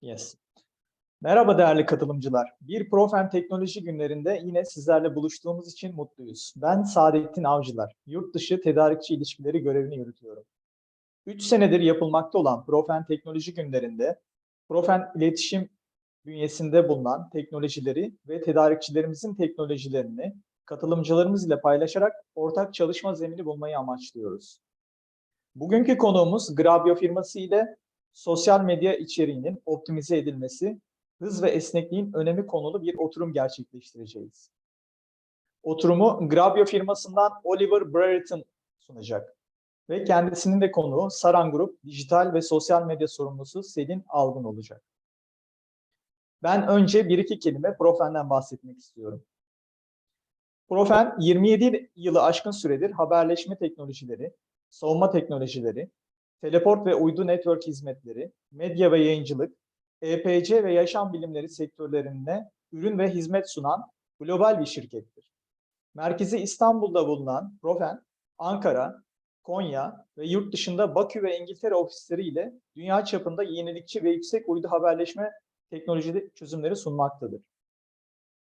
Yes. Merhaba değerli katılımcılar. Bir Profen Teknoloji Günlerinde yine sizlerle buluştuğumuz için mutluyuz. Ben Saadettin Avcılar, yurt dışı tedarikçi ilişkileri görevini yürütüyorum. 3 senedir yapılmakta olan Profen Teknoloji Günlerinde, Profen iletişim bünyesinde bulunan teknolojileri ve tedarikçilerimizin teknolojilerini katılımcılarımız ile paylaşarak ortak çalışma zemini bulmayı amaçlıyoruz. Bugünkü konuğumuz Grabyo firması ile sosyal medya içeriğinin optimize edilmesi, hız ve esnekliğin önemi konulu bir oturum gerçekleştireceğiz. Oturumu Grabyo firmasından Oliver Brereton sunacak ve kendisinin de konuğu Saran Grup dijital ve sosyal medya sorumlusu Selin Algun olacak. Ben önce bir iki kelime Profen'den bahsetmek istiyorum. Profen 27 yılı aşkın süredir haberleşme teknolojileri, savunma teknolojileri, teleport ve uydu network hizmetleri, medya ve yayıncılık, EPC ve yaşam bilimleri sektörlerine ürün ve hizmet sunan global bir şirkettir. Merkezi İstanbul'da bulunan Profen, Ankara, Konya ve yurt dışında Bakü ve İngiltere ofisleri ile dünya çapında yenilikçi ve yüksek uydu haberleşme teknoloji çözümleri sunmaktadır.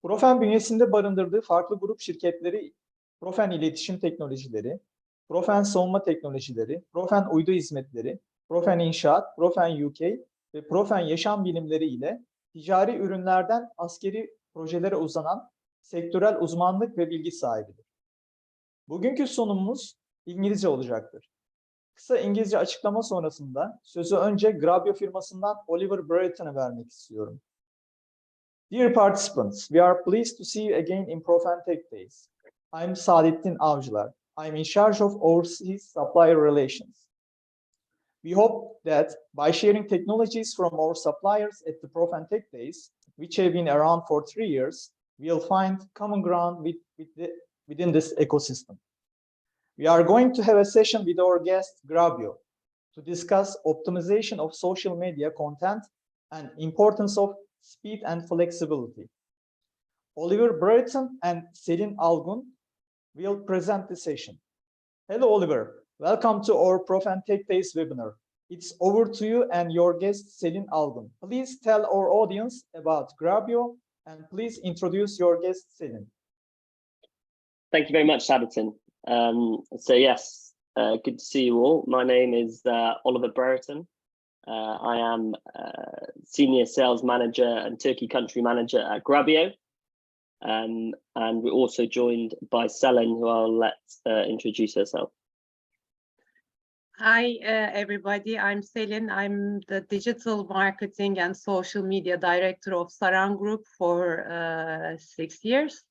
Profen bünyesinde barındırdığı farklı grup şirketleri Profen İletişim Teknolojileri, Profen Savunma Teknolojileri, Profen Uydu Hizmetleri, Profen İnşaat, Profen UK ve Profen Yaşam Bilimleri ile ticari ürünlerden askeri projelere uzanan sektörel uzmanlık ve bilgi sahibidir. Bugünkü sunumumuz İngilizce olacaktır. Kısa İngilizce açıklama sonrasında sözü önce Grabyo firmasından Oliver Brereton'a vermek istiyorum. Dear participants, we are pleased to see you again in Profen Tech Days. I'm Saadettin Avcılar. I'm in charge of overseas supplier relations. We hope that by sharing technologies from our suppliers at the Profen Tech Days, which have been around for 3 years, we'll find common ground within this ecosystem. We are going to have a session with our guest Grabyo to discuss optimization of social media content and importance of speed and flexibility. Oliver Brereton and Selin Algun will present the session. Hello, Oliver. Welcome to our Profen Tech Days webinar. It's over to you and your guest, Selin Algun. Please tell our audience about Grabyo and please introduce your guest, Selin. Thank you very much, Saadettin. Yes, good to see you all. My name is Oliver Brereton. I am Senior Sales Manager and Turkey Country Manager at Grabyo. And we're also joined by Selin, who I'll let introduce herself. Hi, everybody. I'm Selin. I'm the Digital Marketing and Social Media Director of Saran Group for 6 years.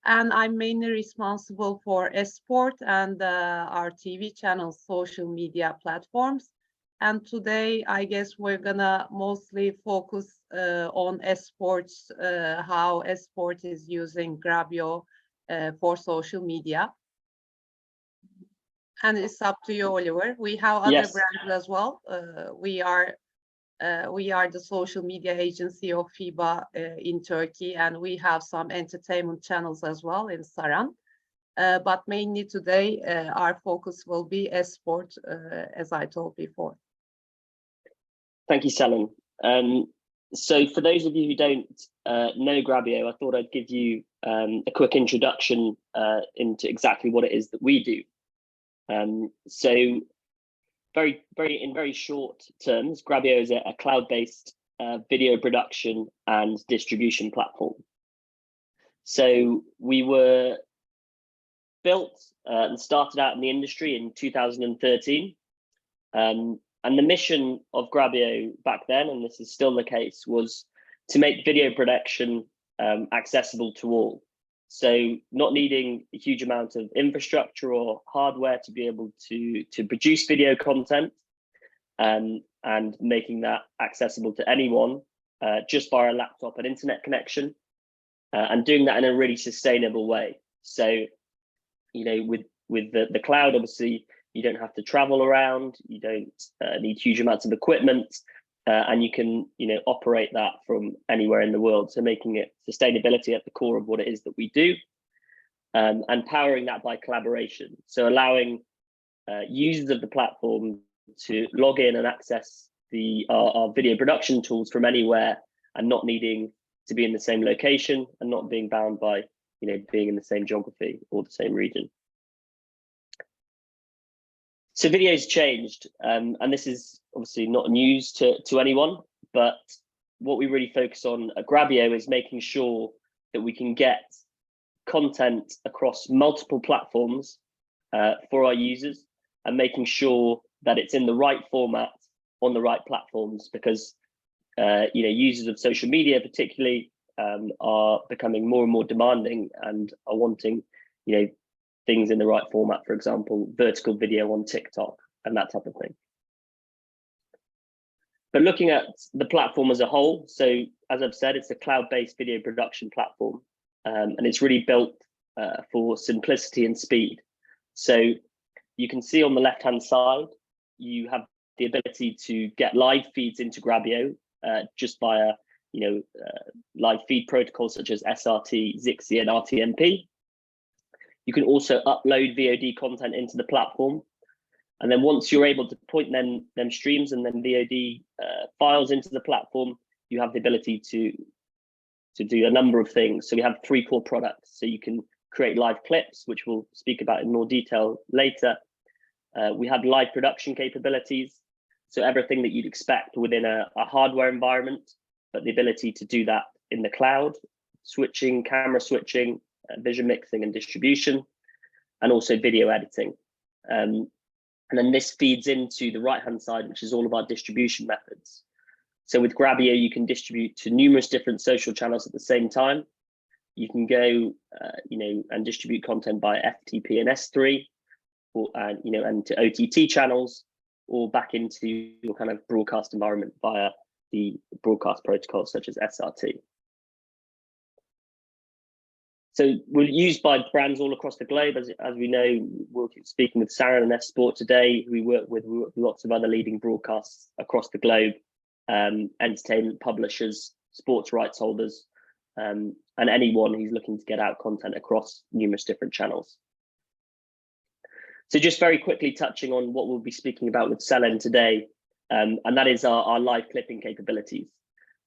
And I'm mainly responsible for esport and our TV channels, social media platforms. And today, I guess we're gonna mostly focus on esports, how esport is using Grabyo for social media. And it's up to you, Oliver. We have other brands as well. We are the social media agency of FIBA in Turkey, and we have some entertainment channels as well in Saran. But mainly today, our focus will be esport, as I told before. Thank you, Selin. So for those of you who don't know Grabyo, I thought I'd give you a quick introduction into exactly what it is that we do. So in very short terms, Grabyo is a cloud-based video production and distribution platform. So we were built and started out in the industry in 2013. And the mission of Grabyo back then, and this is still the case, was to make video production accessible to all. So not needing a huge amount of infrastructure or hardware to be able to produce video content, and making that accessible to anyone just via a laptop and internet connection, and doing that in a really sustainable way. So, you know, with the cloud, obviously, you don't have to travel around, you don't need huge amounts of equipment, and you can, you know, operate that from anywhere in the world. So making it sustainability at the core of what it is that we do, and powering that by collaboration. So allowing users of the platform to log in and access our video production tools from anywhere and not needing to be in the same location and not being bound by, being in the same geography or the same region. So video's changed, and this is obviously not news to anyone, but what we really focus on at Grabyo is making sure that we can get content across multiple platforms for our users, and making sure that it's in the right format on the right platforms, because users of social media particularly are becoming more and more demanding and are wanting things in the right format, for example, vertical video on TikTok and that type of thing. But looking at the platform as a whole, so as I've said, it's a cloud-based video production platform, and it's really built for simplicity and speed. So you can see on the left-hand side, you have the ability to get live feeds into Grabyo just via live feed protocols such as SRT, Zixi, and RTMP. You can also upload VOD content into the platform. And then once you're able to point them streams and then VOD files into the platform, you have the ability to do a number of things. So we have 3 core products. So you can create live clips, which we'll speak about in more detail later. We have live production capabilities. So everything that you'd expect within a hardware environment, but the ability to do that in the cloud, switching, camera switching, vision mixing and distribution, and also video editing. And then this feeds into the right-hand side, which is all of our distribution methods. So with Grabyo, you can distribute to numerous different social channels at the same time. You can go, and distribute content by FTP and S3, or and to OTT channels, or back into your kind of broadcast environment via the broadcast protocols such as SRT. So we're used by brands all across the globe. As we know, we're speaking with Saran and F-Sport today. We work with lots of other leading broadcasts across the globe, entertainment publishers, sports rights holders, and anyone who's looking to get out content across numerous different channels. So just very quickly touching on what we'll be speaking about with Selen today, and that is our live clipping capabilities.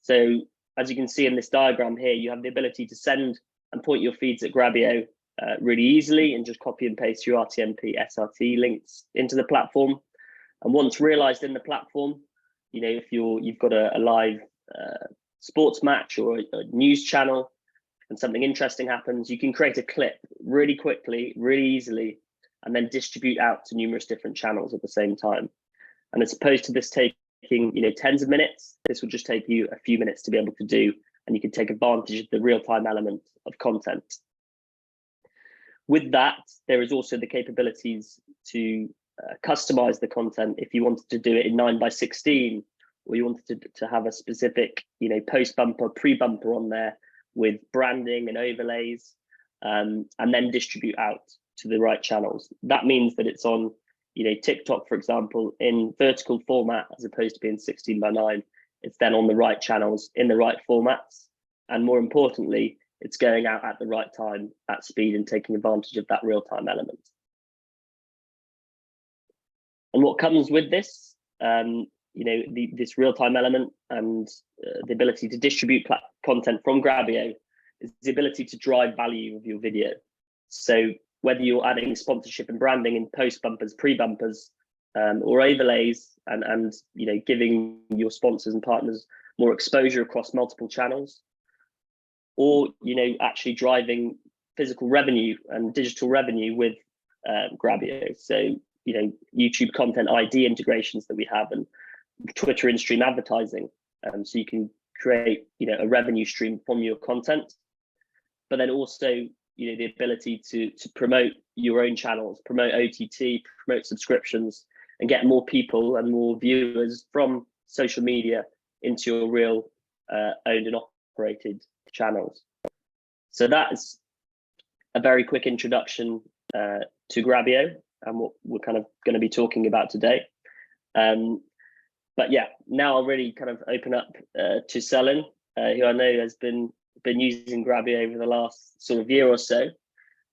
So as you can see in this diagram here, you have the ability to send and point your feeds at Grabyo really easily and just copy and paste your RTMP, SRT links into the platform. And once realized in the platform, if you've got a live sports match or a news channel and something interesting happens, you can create a clip really quickly, really easily, and then distribute out to numerous different channels at the same time. And as opposed to this taking tens of minutes, this will just take you a few minutes to be able to do, and you can take advantage of the real-time element of content. With that, there is also the capabilities to customize the content if you wanted to do it in 9:16, or you wanted to have a specific post bumper, pre-bumper on there with branding and overlays, and then distribute out to the right channels. That means that it's on TikTok, for example, in vertical format as opposed to being 16:9. It's then on the right channels in the right formats, and more importantly, it's going out at the right time at speed and taking advantage of that real-time element. And what comes with this, this real-time element and the ability to distribute content from Grabyo is the ability to drive value of your video. So whether you're adding sponsorship and branding in post bumpers, pre bumpers, or overlays, and giving your sponsors and partners more exposure across multiple channels, or actually driving physical revenue and digital revenue with Grabyo. So YouTube content ID integrations that we have, and Twitter in-stream advertising, so you can create a revenue stream from your content, but then also the ability to promote your own channels, promote OTT, promote subscriptions, and get more people and more viewers from social media into your real owned and operated channels. So that's a very quick introduction to Grabyo and what we're kind of going to be talking about today. But yeah, now I'll really kind of open up to Selen, who I know has been using Grabyo over the last sort of year or so.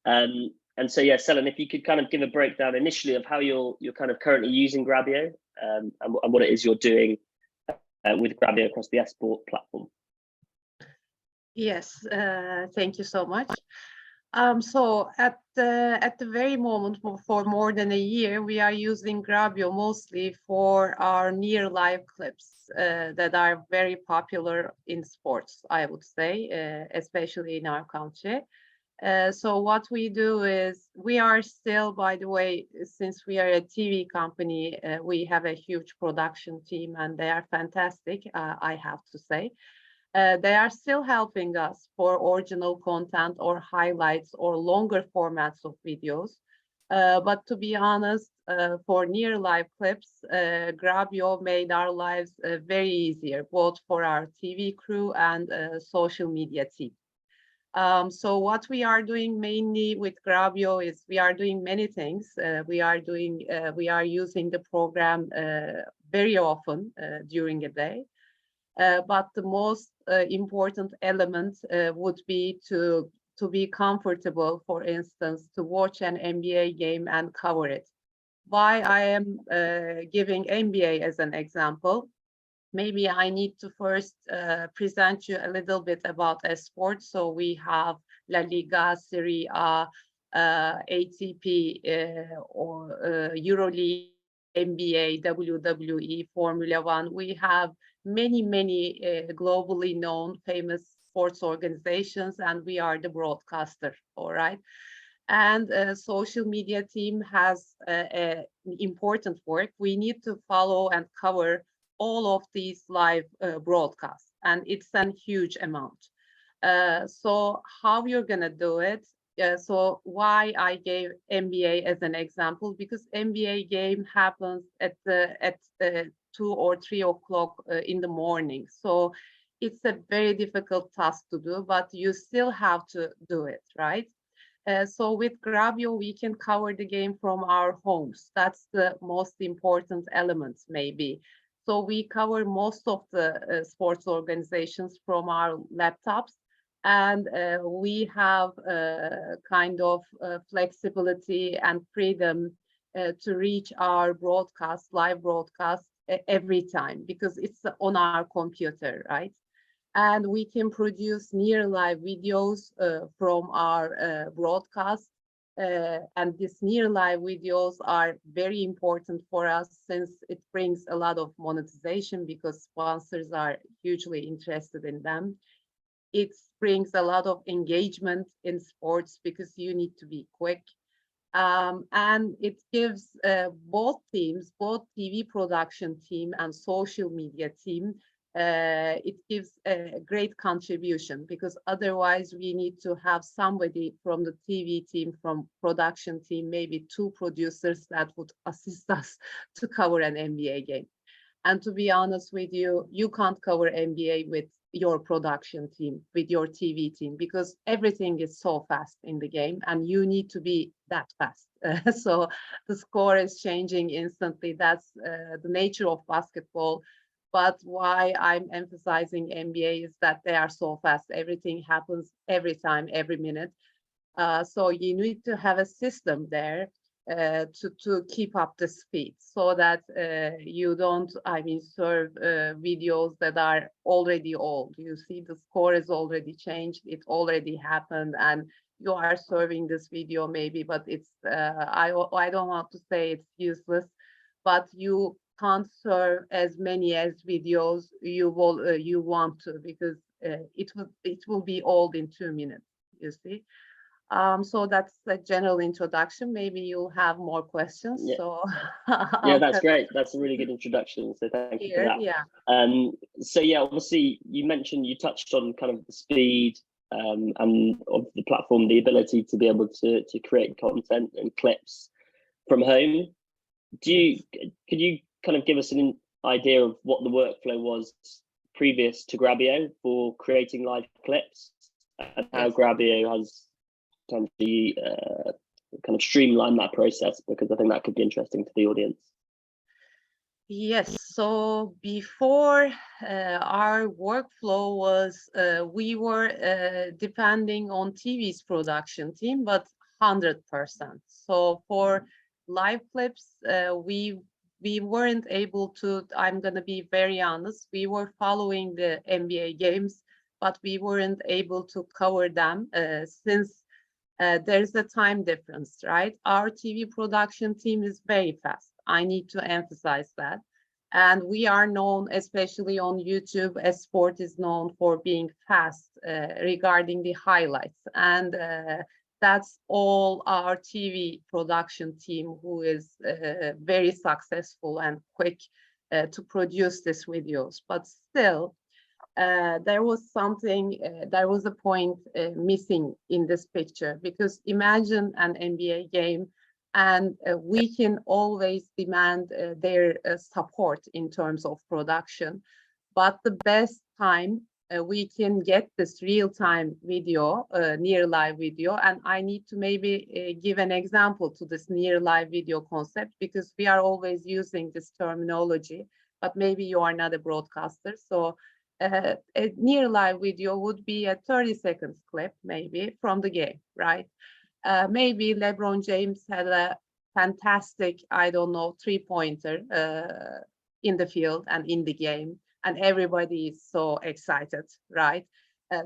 And so yeah, Selen, if you could kind of give a breakdown initially of how you're kind of currently using Grabyo, and what it is you're doing with Grabyo across the esport platform? Yes, thank you so much. So at the very moment, for more than a year, we are using Grabyo mostly for our near live clips that are very popular in sports, I would say, especially in our country. So what we do is, we are still, by the way, since we are a TV company, we have a huge production team and they are fantastic, I have to say. They are still helping us for original content or highlights or longer formats of videos. But to be honest, for near live clips, Grabyo made our lives very easier, both for our TV crew and social media team. So what we are doing mainly with Grabyo is, we are doing many things. We are using the program very often during a day. But the most important element would be to be comfortable, for instance, to watch an NBA game and cover it. Why I am giving NBA as an example? Maybe I need to first present you a little bit about a sport. So we have La Liga, Serie A, ATP, or EuroLeague, NBA, WWE, Formula One. We have many globally known famous sports organizations, and we are the broadcaster, all right? And social media team has important work. We need to follow and cover all of these live broadcasts, and it's a huge amount. So how you're gonna do it? So why I gave NBA as an example, because NBA game happens at 2 or 3 o'clock in the morning. So it's a very difficult task to do, but you still have to do it, right? So with Grabyo, we can cover the game from our homes. That's the most important element, maybe. So we cover most of the sports organizations from our laptops, and we have kind of flexibility and freedom to reach our broadcast, live broadcast every time, because it's on our computer, right? And we can produce near live videos from our broadcast. And these near live videos are very important for us, since it brings a lot of monetization, because sponsors are hugely interested in them. It brings a lot of engagement in sports, because you need to be quick. And it gives both teams, both TV production team and social media team, it gives a great contribution, because otherwise we need to have somebody from the TV team, from production team, maybe 2 producers that would assist us to cover an NBA game. And to be honest with you, you can't cover NBA with your production team, with your TV team, because everything is so fast in the game and you need to be that fast. So the score is changing instantly. That's the nature of basketball. But why I'm emphasizing NBA is that they are so fast. Everything happens every time, every minute. So you need to have a system there to keep up the speed, so that you don't, serve videos that are already old. You see, the score is already changed, it already happened, and you are serving this video maybe, but it's, I don't want to say it's useless, but you can't serve as many as videos you want to, because it will be old in 2 minutes, you see. So that's a general introduction. Maybe you'll have more questions. Yeah. So yeah, that's great. That's a really good introduction. So thank you for that. Yeah. So yeah, obviously you touched on kind of the speed and of the platform, the ability to be able to create content and clips from home. Could you kind of give us an idea of what the workflow was previous to Grabyo for creating live clips, and how Grabyo has kind of streamline that process, because I think that could be interesting to the audience. Yes, so before our workflow was, we were depending on TV's production team, but 100%. So for live clips, we we weren't able to, I'm going to be very honest, we were following the NBA games, but we weren't able to cover them since there's a time difference, right? Our TV production team is very fast. I need to emphasize that. And we are known, especially on YouTube, as sport is known for being fast regarding the highlights. And that's all our TV production team, who is very successful and quick to produce these videos. But still, there was something, there was a point missing in this picture, because imagine an NBA game, and we can always demand their support in terms of production. But the best time we can get this real-time video, near live video, and I need to maybe give an example to this near live video concept, because we are always using this terminology, but maybe you are not a broadcaster. So a near live video would be a 30 seconds clip, maybe from the game, right? Maybe LeBron James had a fantastic, I don't know, three-pointer in the field and in the game, and everybody is so excited, right?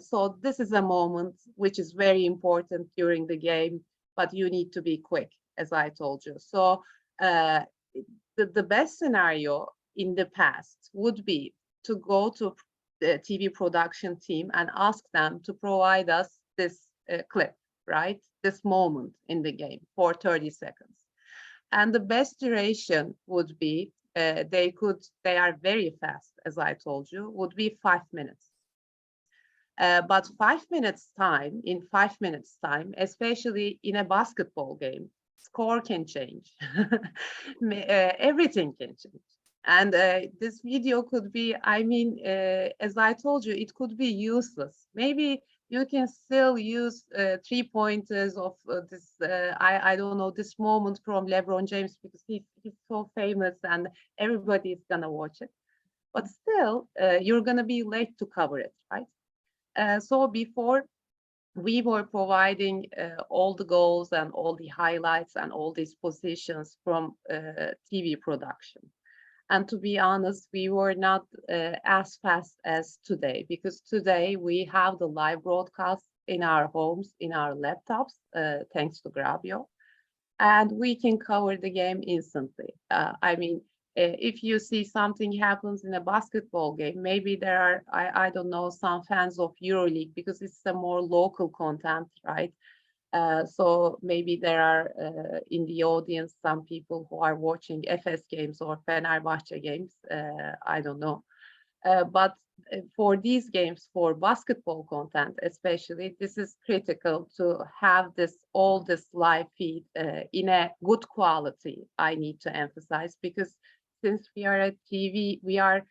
So this is a moment which is very important during the game, but you need to be quick, as I told you. So the best scenario in the past would be to go to the TV production team and ask them to provide us this clip, right? This moment in the game for 30 seconds. And the best duration would be, they are very fast, as I told you, would be 5 minutes. But 5 minutes time, in 5 minutes time, especially in a basketball game, score can change. Everything can change. And this video could be, I mean, as I told you, it could be useless. Maybe you can still use 3 pointers of this, I don't know, this moment from LeBron James, because he's so famous and everybody is gonna watch it. But still, you're gonna be late to cover it, right? So before, we were providing all the goals and all the highlights and all these positions from TV production. And to be honest, we were not as fast as today, because today we have the live broadcast in our homes, in our laptops, thanks to Grabyo, and we can cover the game instantly. I mean, if you see something happens in a basketball game, maybe there are, I don't know, some fans of EuroLeague, because it's a more local content, right? So maybe there are in the audience some people who are watching Efes games or Fenerbahçe games, I don't know. But for these games, for basketball content especially, this is critical to have all this live feed in a good quality, I need to emphasize, because since we are a TV, we are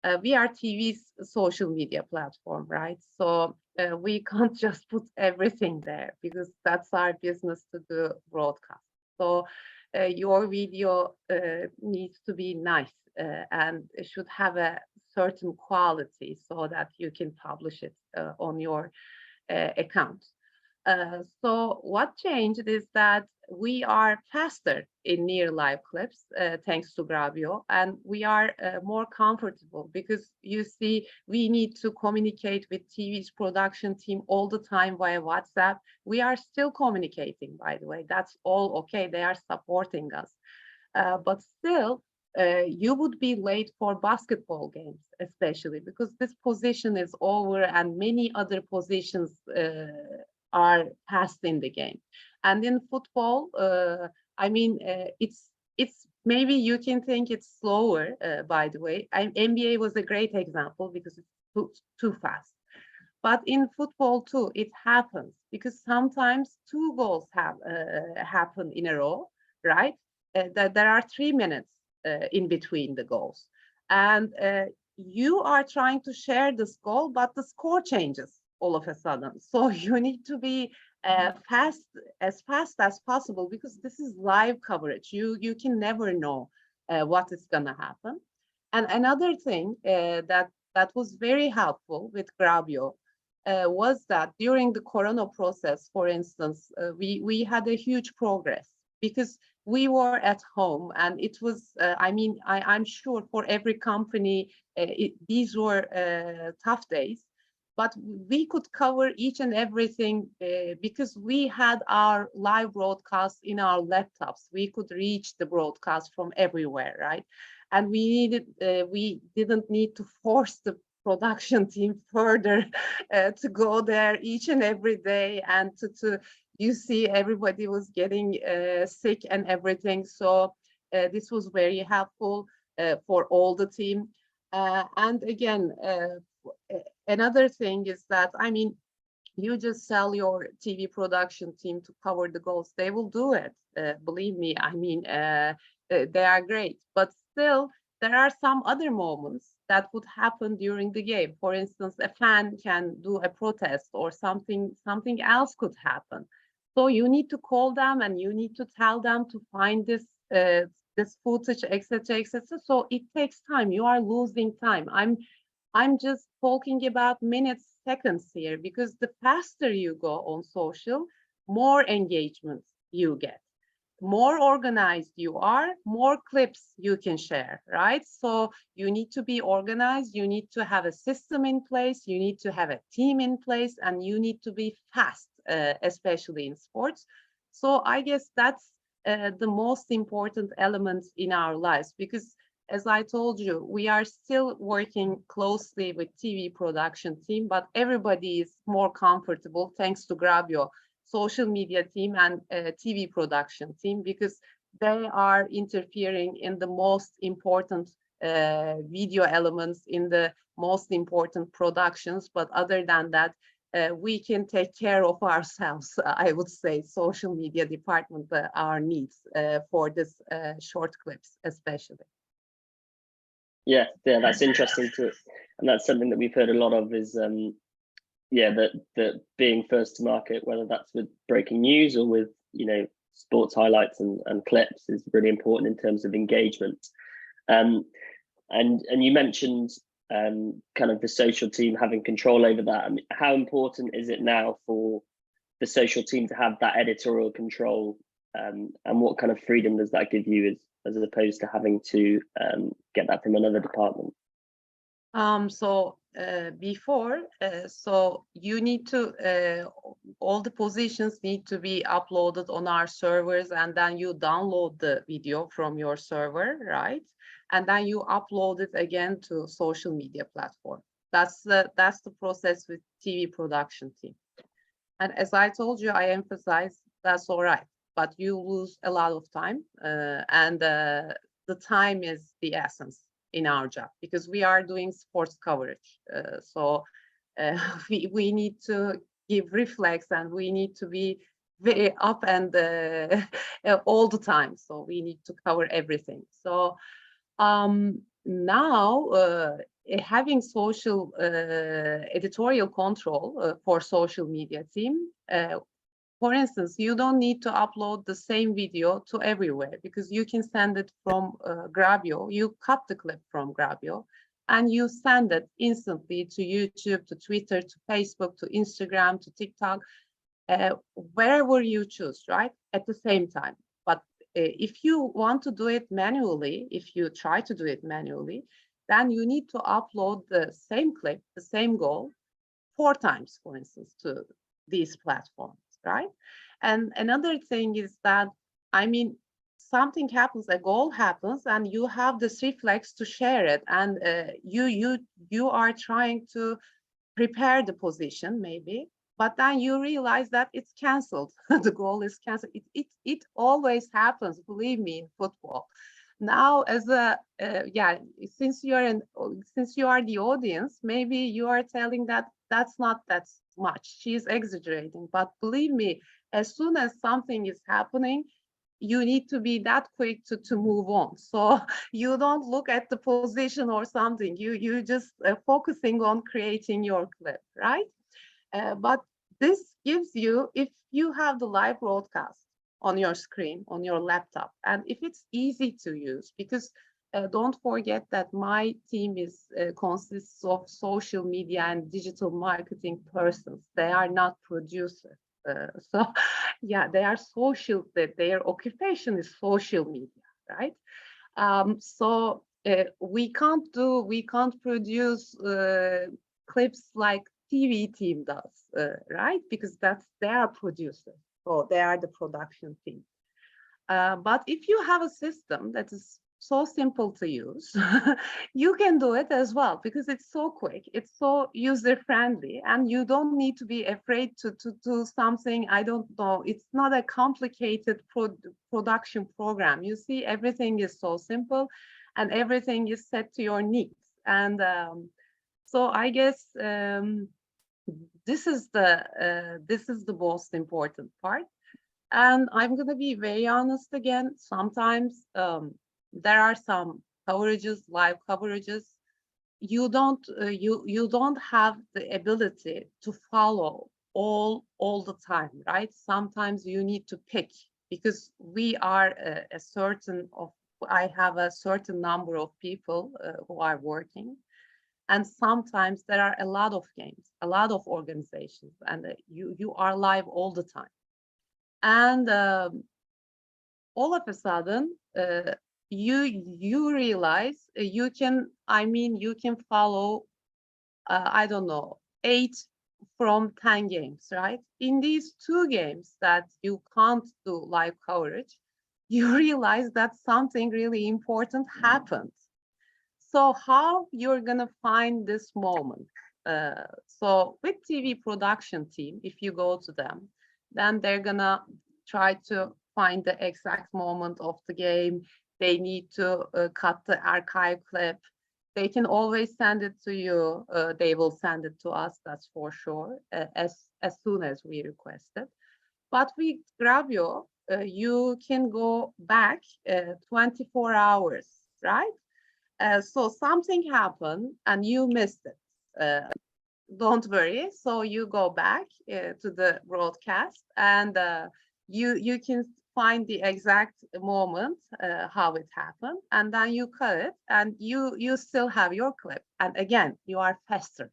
TV's social media platform, right? So we can't just put everything there, because that's our business to do broadcast. So your video needs to be nice and it should have a certain quality so that you can publish it on your account. So what changed is that we are faster in near live clips, thanks to Grabyo, and we are more comfortable, because you see, we need to communicate with TV's production team all the time via WhatsApp. We are still communicating, by the way, that's all okay, they are supporting us. But still, you would be late for basketball games, especially because this position is over and many other positions are passed in the game. And in football, I mean, it's maybe you can think it's slower, by the way. NBA was a great example because it's too fast. But in football too, it happens because sometimes 2 goals have happen in a row, right? That there are 3 minutes in between the goals, and you are trying to share this goal, but the score changes all of a sudden. So you need to be fast as possible, because this is live coverage. You can never know what is gonna happen. And another thing that was very helpful with Grabyo was that during the Corona process, for instance, we had a huge progress, because we were at home, and it was, I mean, I'm sure for every company, these were tough days, but we could cover each and everything because we had our live broadcast in our laptops. We could reach the broadcast from everywhere, right? And we didn't need to force the production team further to go there each and every day, and to you see everybody was getting sick and everything. So this was very helpful for all the team. And again, another thing is that, I mean, you just tell your TV production team to cover the goals, they will do it. Believe me, I mean, they are great. But still, there are some other moments that would happen during the game. For instance, a fan can do a protest, or something else could happen. So you need to call them and you need to tell them to find this footage, etc., etc. So it takes time. You are losing time. I'm just talking about minutes, seconds here, because the faster you go on social, more engagement you get. More organized you are, more clips you can share, right? So you need to be organized, you need to have a system in place, you need to have a team in place, and you need to be fast, especially in sports. So I guess that's the most important element in our lives, because as I told you, we are still working closely with TV production team, but everybody is more comfortable thanks to Grabyo social media team and TV production team, because they are interfering in the most important video elements, in the most important productions. But other than that, we can take care of ourselves. I would say social media department, our needs for this short clips, especially. Yeah, that's interesting too, and that's something that we've heard a lot of is that being first to market, whether that's with breaking news or with sports highlights and clips, is really important in terms of engagement. And you mentioned kind of the social team having control over that. I mean, how important is it now for the social team to have that editorial control, and what kind of freedom does that give you as opposed to having to get that from another department? Before, so you need to, all the positions need to be uploaded on our servers, and then you download the video from your server, right? And then you upload it again to social media platform. That's the process with TV production team. And as I told you, I emphasize that's all right, but you lose a lot of time, and the time is the essence in our job, because we are doing sports coverage. So we need to give reflex, and we need to be very up and all the time. So we need to cover everything. So now having social editorial control for social media team, for instance, you don't need to upload the same video to everywhere, because you can send it from Grabyo. You cut the clip from Grabyo and you send it instantly to YouTube, to Twitter, to Facebook, to Instagram, to TikTok, wherever you choose, right? At the same time. But if you want to do it manually, if you try to do it manually, then you need to upload the same clip, the same goal, 4 times, for instance, to these platforms. Right? And another thing is that, I mean, something happens, a goal happens, and you have this reflex to share it, and you are trying to prepare the position maybe, but then you realize that it's canceled. The goal is canceled. It always happens, believe me, in football. Now, as a since you are the audience, maybe you are telling that that's not that much, she's exaggerating. But believe me, as soon as something is happening, you need to be that quick to move on. So you don't look at the position or something, you just focusing on creating your clip, right? But this gives you, if you have the live broadcast on your screen, on your laptop, and if it's easy to use, because don't forget that my team consists of social media and digital marketing persons. They are not producers, So yeah, they are social, their occupation is social media, right? So we can't produce clips like TV team does, right? Because they are producers, so they are the production team. But if you have a system that is so simple to use, you can do it as well, because it's so quick, it's so user friendly, and you don't need to be afraid to do something. I don't know, it's not a complicated production program. You see, everything is so simple and everything is set to your needs. And so I guess this is the most important part. And I'm going to be very honest again. Sometimes there are some coverages, live coverages. You don't have the ability to follow all the time, right? Sometimes you need to pick, because we are I have a certain number of people who are working. And sometimes there are a lot of games, a lot of organizations, and you are live all the time. And all of a sudden, you realize you can follow, I don't know, 8 from 10 games, right? In these 2 games that you can't do live coverage, you realize that something really important happened. So how you're gonna find this moment? So with TV production team, if you go to them, then they're gonna try to find the exact moment of the game. They need to cut the archive clip. They can always send it to you. They will send it to us, that's for sure, as soon as we request it. But with Grabyo, you can go back 24 hours, right? So something happened and you missed it. Don't worry. So you go back to the broadcast, and you can find the exact moment how it happened, and then you cut it, and you still have your clip. And again, you are faster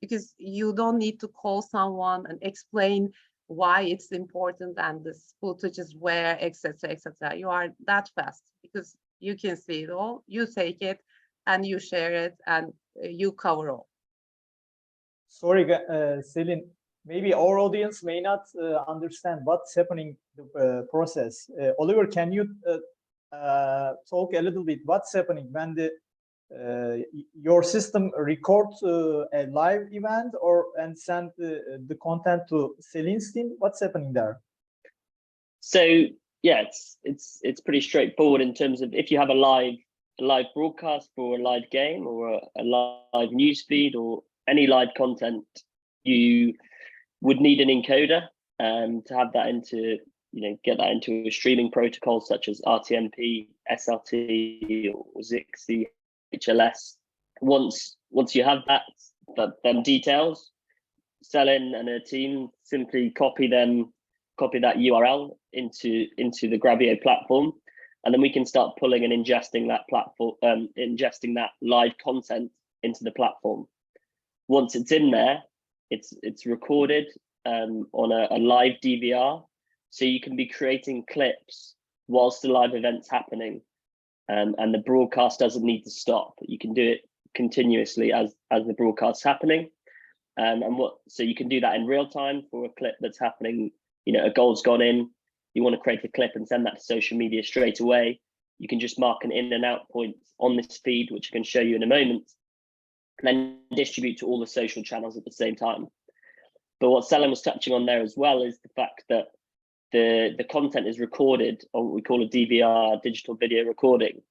because you don't need to call someone and explain why it's important and this footage is where, etc., etc. You are that fast because you can see it all. You take it and you share it, and you cover all. Sorry, Selin, maybe our audience may not understand what's happening the process. Oliver, can you talk a little bit what's happening when your system records a live event and send the content to Selin's team? What's happening there? So yeah, it's pretty straightforward in terms of if you have a live broadcast for a live game or a live news feed or any live content, you would need an encoder to have that into, get that into a streaming protocol such as RTMP, SRT, or ZXC, HLS. Once you have them details, Selin and her team simply copy that URL into the Grabyo platform, and then we can start pulling and ingesting that ingesting that live content into the platform. Once it's in there, it's recorded on a live DVR, so you can be creating clips whilst the live event's happening, and the broadcast doesn't need to stop. You can do it continuously as the broadcast's happening, so you can do that in real time for a clip that's happening. A goal's gone in, you want to create a clip and send that to social media straight away. You can just mark an in and out point on this feed, which I can show you in a moment, and then distribute to all the social channels at the same time. But what Selin was touching on there as well is the fact that the content is recorded on what we call a DVR, digital video recording,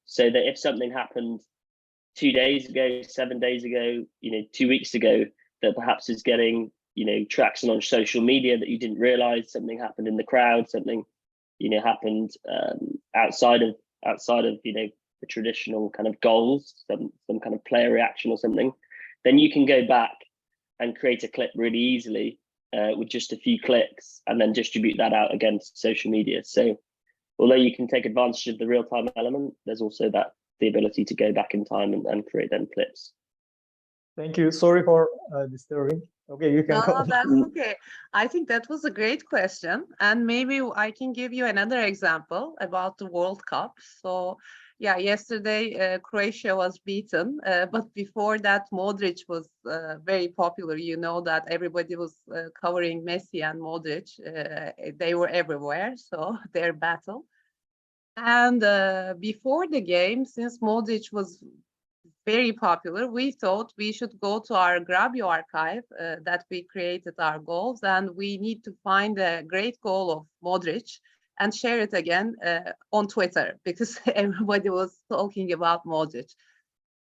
so that if something happened 2 days ago, 7 days ago, 2 weeks ago, that perhaps is getting traction on social media that you didn't realize, something happened in the crowd, something happened outside of the traditional kind of goals, some kind of player reaction or something, then you can go back and create a clip really easily with just a few clicks and then distribute that out against social media. So although you can take advantage of the real-time element, there's also the ability to go back in time and create them clips. Thank you. Sorry for disturbing. Okay, you can No, go. that's okay. I think that was a great question. And maybe I can give you another example about the World Cup. So, yeah, yesterday Croatia was beaten. But before that, Modric was very popular. You know that everybody was covering Messi and Modric. They were everywhere. So, their battle. And before the game, since Modric was very popular, we thought we should go to our Grabyo archive that we created our goals, and we need to find a great goal of Modric and share it again on Twitter because everybody was talking about Modric.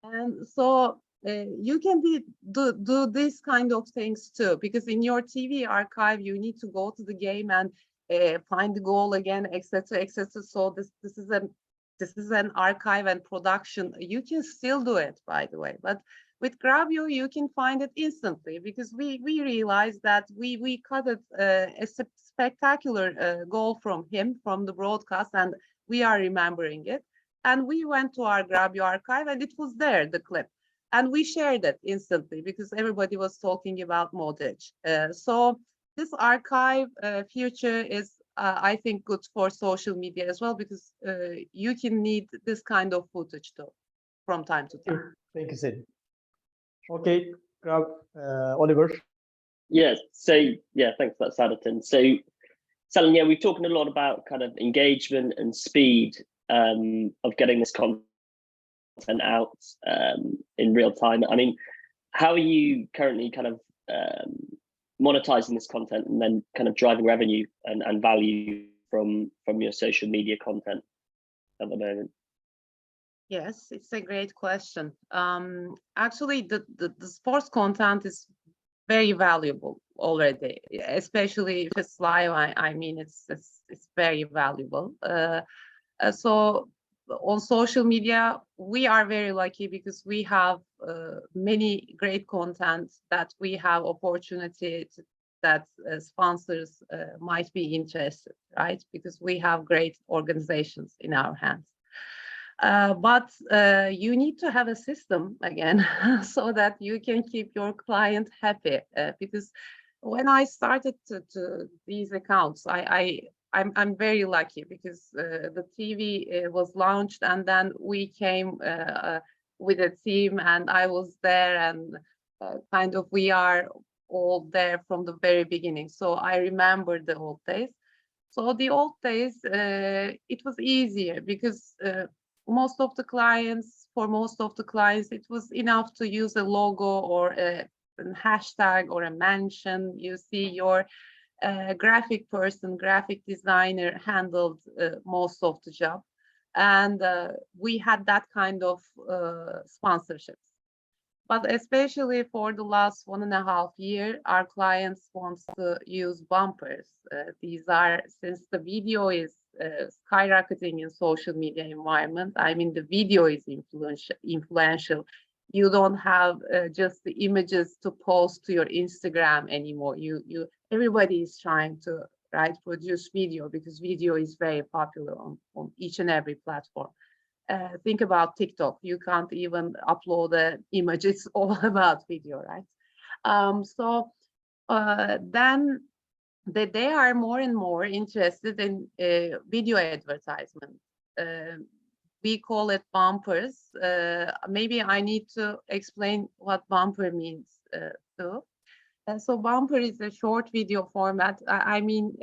And so you can do this kind of things too, because in your TV archive, you need to go to the game and find the goal again, etc., etc. So this is an archive and production. You can still do it, by the way, but with Grabyo, you can find it instantly because we realized that we cut a spectacular goal from him from the broadcast, and we are remembering it. And we went to our Grabyo archive, and it was there, the clip. And we shared it instantly because everybody was talking about Modric. So this archive feature is, I think, good for social media as well, because you can need this kind of footage too, from time to time. Thank you, Selin. Okay, Oliver. Yeah. So yeah, thanks for that, Saadettin. So, Selin, yeah, we've talking a lot about kind of engagement and speed of getting this content out in real time. I mean, how are you currently kind of monetizing this content and then kind of driving revenue and value from your social media content at the moment? Yes, it's a great question. Actually, the sports content is very valuable already, especially if it's live. I mean, it's very valuable. So on social media, we are very lucky because we have many great content that we have opportunity that sponsors might be interested, right? Because we have great organizations in our hands. But you need to have a system again so that you can keep your client happy. Because when I started to these accounts, I'm very lucky because the TV was launched, and then we came with a team, and I was there, and kind of we are all there from the very beginning. So I remember the old days. So the old days, it was easier because for most of the clients, it was enough to use a logo or a hashtag or a mention. You see your graphic person, graphic designer handled most of the job. And we had that kind of sponsorships. But especially for the last 1.5 years, our clients want to use bumpers. These are, since the video is skyrocketing in social media environment, I mean, the video is influential. You don't have just the images to post to your Instagram anymore. Everybody is trying to produce video because video is very popular on each and every platform. Think about TikTok. You can't even upload an image. It's all about video, right? So then they are more and more interested in video advertisement. We call it bumpers. Maybe I need to explain what bumper means too. So bumper is a short video format. I mean,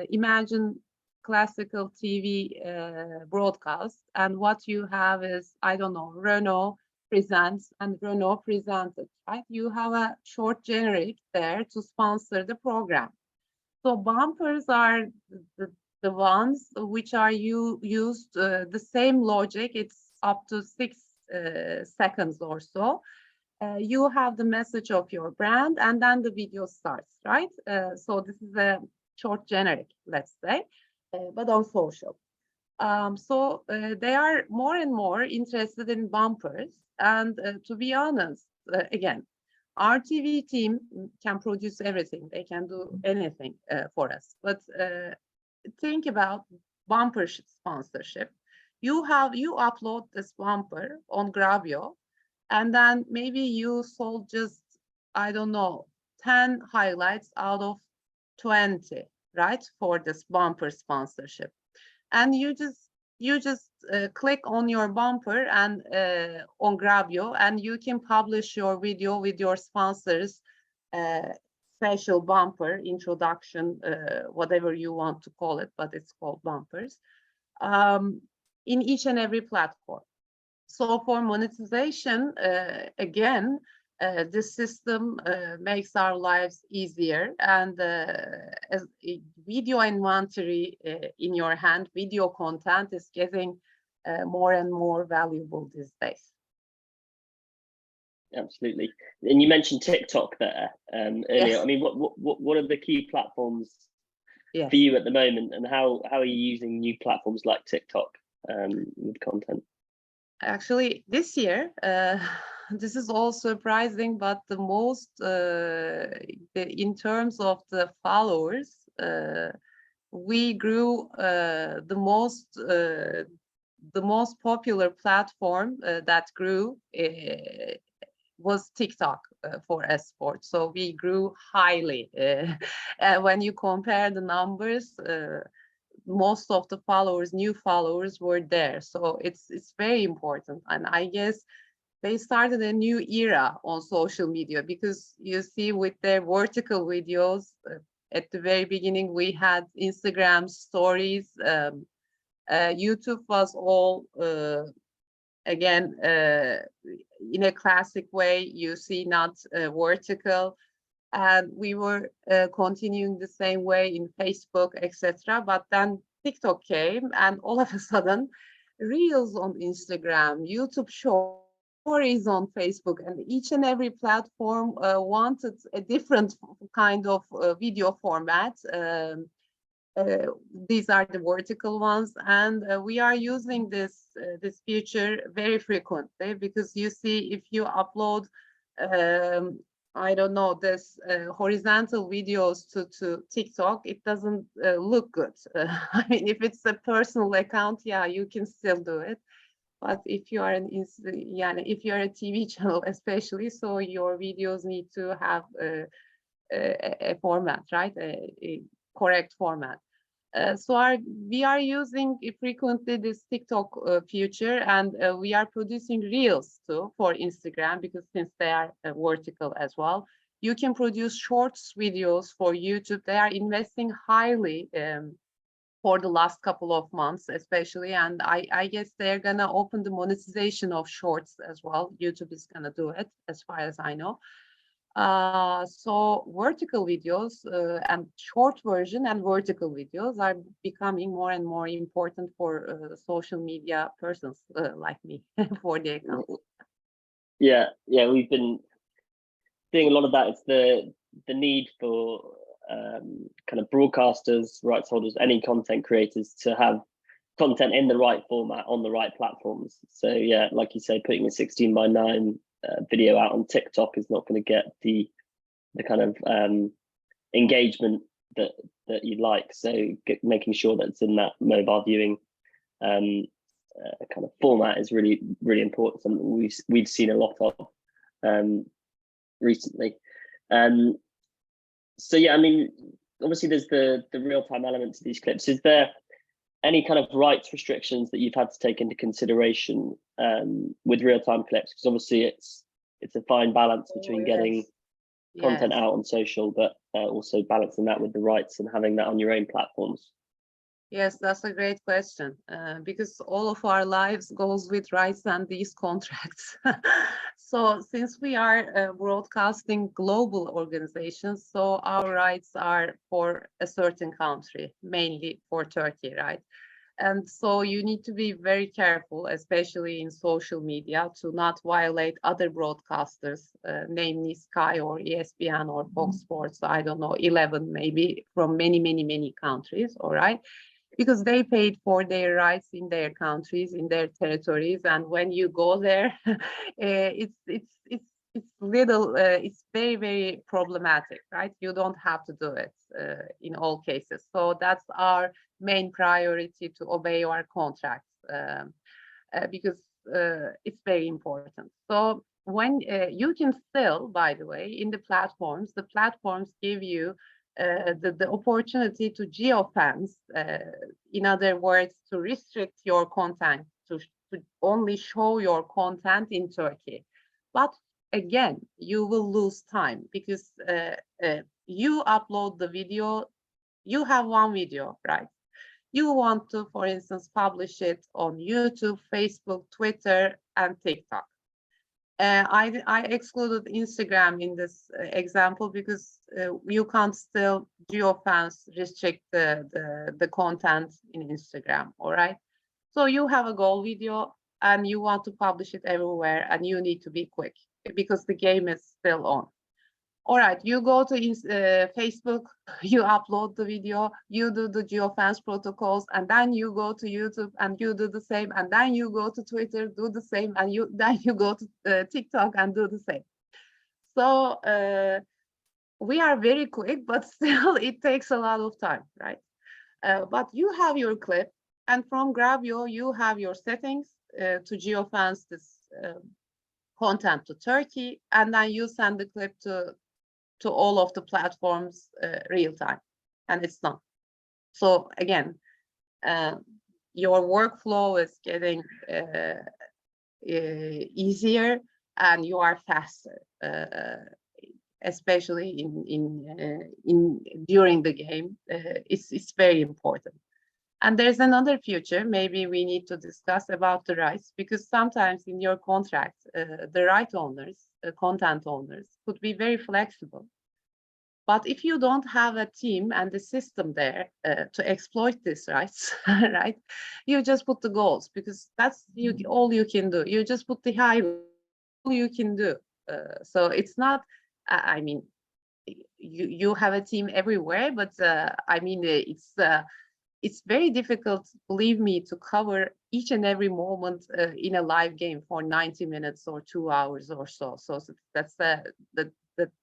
imagine classical TV broadcast, and what you have is, I don't know, Renault presents and Renault presented, right? You have a short generic there to sponsor the program. So bumpers are the ones which are used the same logic. It's up to 6 seconds or so. You have the message of your brand, and then the video starts, right? So this is a short generic, let's say, but on social. So they are more and more interested in bumpers. And to be honest, again, our TV team can produce everything. They can do anything for us. But think about bumper sponsorship. You upload this bumper on Grabyo, and then maybe you sold just, I don't know, 10 highlights out of 20, right, for this bumper sponsorship. And you just click on your bumper and on Grabyo, and you can publish your video with your sponsors special bumper introduction, whatever you want to call it, but it's called bumpers, in each and every platform. So for monetization, again, this system makes our lives easier, and as a video inventory in your hand, video content is getting more and more valuable these days. Absolutely. And you mentioned TikTok there earlier. Yes. I mean, what are the key platforms Yes. for you at the moment, and how are you using new platforms like TikTok with content? Actually, this year, this is all surprising, but the most, in terms of the followers, we grew the most popular platform that grew was TikTok for esports. So we grew highly. When you compare the numbers, most of the followers, new followers, were there. So it's very important. And I guess they started a new era on social media, because you see, with their vertical videos, at the very beginning we had Instagram stories. YouTube was all again in a classic way, you see, not vertical. And we were continuing the same way in Facebook, etc. But then TikTok came, and all of a sudden, Reels on Instagram, YouTube Stories on Facebook, and each and every platform wanted a different kind of video format. These are the vertical ones, and we are using this feature very frequently, because you see, if you upload I don't know, this horizontal videos to TikTok, it doesn't look good. I mean, if it's a personal account, yeah, you can still do it. But if you are if you are a TV channel, especially, so your videos need to have a format, right? A correct format. So we are using frequently this TikTok feature, and we are producing Reels too for Instagram, because since they are vertical as well. You can produce shorts videos for YouTube. They are investing highly for the last couple of months, especially, and I guess they're gonna open the monetization of shorts as well. YouTube is gonna do it, as far as I know. So vertical videos and short version and vertical videos are becoming more and more important for social media persons like me for the account. Yeah, we've been doing a lot of that. It's the need for kind of broadcasters, rights holders, any content creators to have content in the right format on the right platforms. So yeah, like you say, putting a 16:9 video out on TikTok is not going to get the kind of engagement that you'd like. So making sure that it's in that mobile viewing kind of format is really important. Something we've seen a lot of recently. So yeah, I mean, obviously there's the real-time element to these clips. Is there any kind of rights restrictions that you've had to take into consideration with real-time clips? Because obviously it's a fine balance between getting content out on social, but also balancing that with the rights and having that on your own platforms. Yes, that's a great question, because all of our lives goes with rights and these contracts. So since we are broadcasting global organizations, so our rights are for a certain country, mainly for Turkey, right? And so you need to be very careful, especially in social media, to not violate other broadcasters, namely Sky or ESPN or Fox Sports, I don't know, 11 maybe, from many countries, all right? Because they paid for their rights in their countries, in their territories, and when you go there, it's very problematic, right? You don't have to do it in all cases. So that's our main priority, to obey our contracts, because it's very important. So when you can still, by the way, in the platforms give you the opportunity to geofence, in other words, to restrict your content, to only show your content in Turkey. But again, you will lose time because you upload the video, you have one video, right? You want to, for instance, publish it on YouTube, Facebook, Twitter, and TikTok. I excluded Instagram in this example because you can't still geofence restrict the content in Instagram, all right? So you have a goal video and you want to publish it everywhere and you need to be quick because the game is still on. All right, you go to Facebook, you upload the video, you do the geofence protocols, and then you go to YouTube and you do the same, and then you go to Twitter, do the same, and then you go to TikTok and do the same. So we are very quick, but still it takes a lot of time, right? But you have your clip, and from Grabyo, you have your settings to geofence this content to Turkey, and then you send the clip to all of the platforms real time, and it's done. So again, your workflow is getting easier and you are faster, especially in during the game. It's very important. And there's another future maybe we need to discuss about the rights, because sometimes in your contract, the right owners, content owners could be very flexible. But if you don't have a team and the system there to exploit these rights, right? You just put the goals because that's all you can do. You just put the high all you can do. So it's not, I mean, you have a team everywhere, but I mean, it's very difficult, believe me, to cover each and every moment in a live game for 90 minutes or 2 hours or so. So that's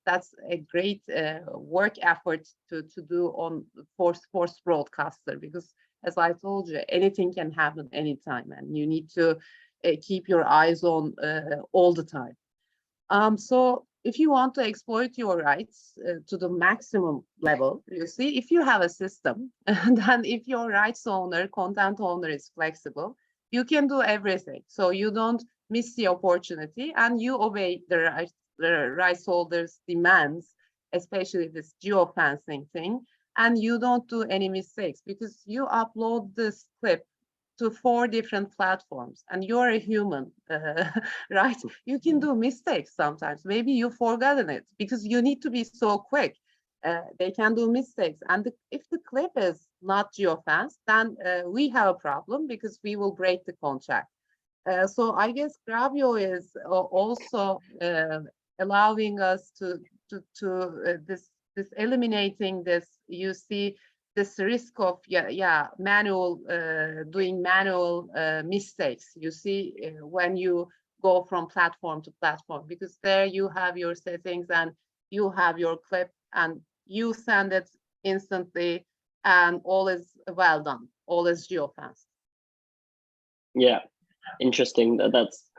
that's a great work effort to do on force broadcaster, because as I told you, anything can happen anytime and you need to keep your eyes on all the time. So if you want to exploit your rights to the maximum level, you see, if you have a system, and then if your rights owner, content owner is flexible, you can do everything. So you don't miss the opportunity and you obey the rights holders' demands, especially this geofencing thing, and you don't do any mistakes because you upload this clip to 4 different platforms and you're a human, right? You can do mistakes sometimes. Maybe you've forgotten it because you need to be so quick. They can do mistakes. And if the clip is not geofenced, then we have a problem because we will break the contract. So I guess Grabyo is also allowing us to this eliminating this, you see, this risk of manual doing manual mistakes, you see, when you go from platform to platform, because there you have your settings and you have your clip and you send it instantly and all is well done, all is geofenced. Yeah, interesting. That's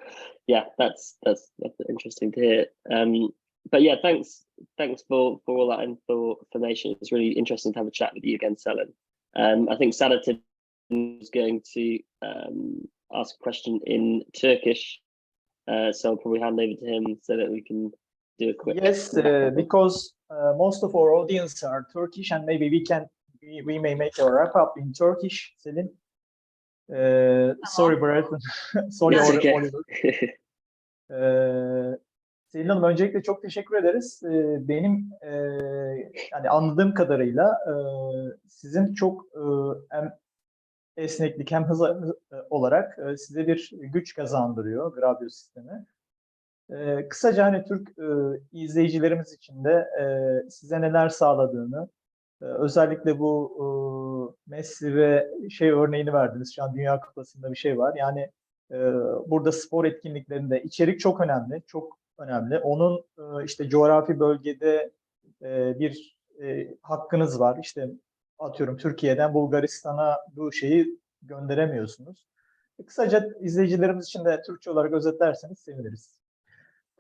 interesting to hear. But yeah, thanks for all that information. It's really interesting to have a chat with you again, Selin. I think Saadettin is going to ask a question in Turkish, so I'll probably hand over to him so that we can do a quick. Yes, because most of our audience are Turkish, and maybe we may make a wrap up in Turkish, Selin. Sorry, Brad. Sorry, Oliver. Selin Hanım, öncelikle çok teşekkür ederiz. Benim yani anladığım kadarıyla sizin çok hem esneklik hem hız olarak size bir güç kazandırıyor Grabyo sistemi. Kısaca hani Türk izleyicilerimiz için de size neler sağladığını, özellikle bu Messi ve örneğini verdiniz. Şu an Dünya Kupası'nda bir şey var. Yani burada spor etkinliklerinde içerik çok önemli, çok önemli. Onun işte coğrafi bölgede bir hakkınız var. İşte atıyorum Türkiye'den Bulgaristan'a bu şeyi gönderemiyorsunuz. Kısaca izleyicilerimiz için de Türkçe olarak özetlerseniz seviniriz.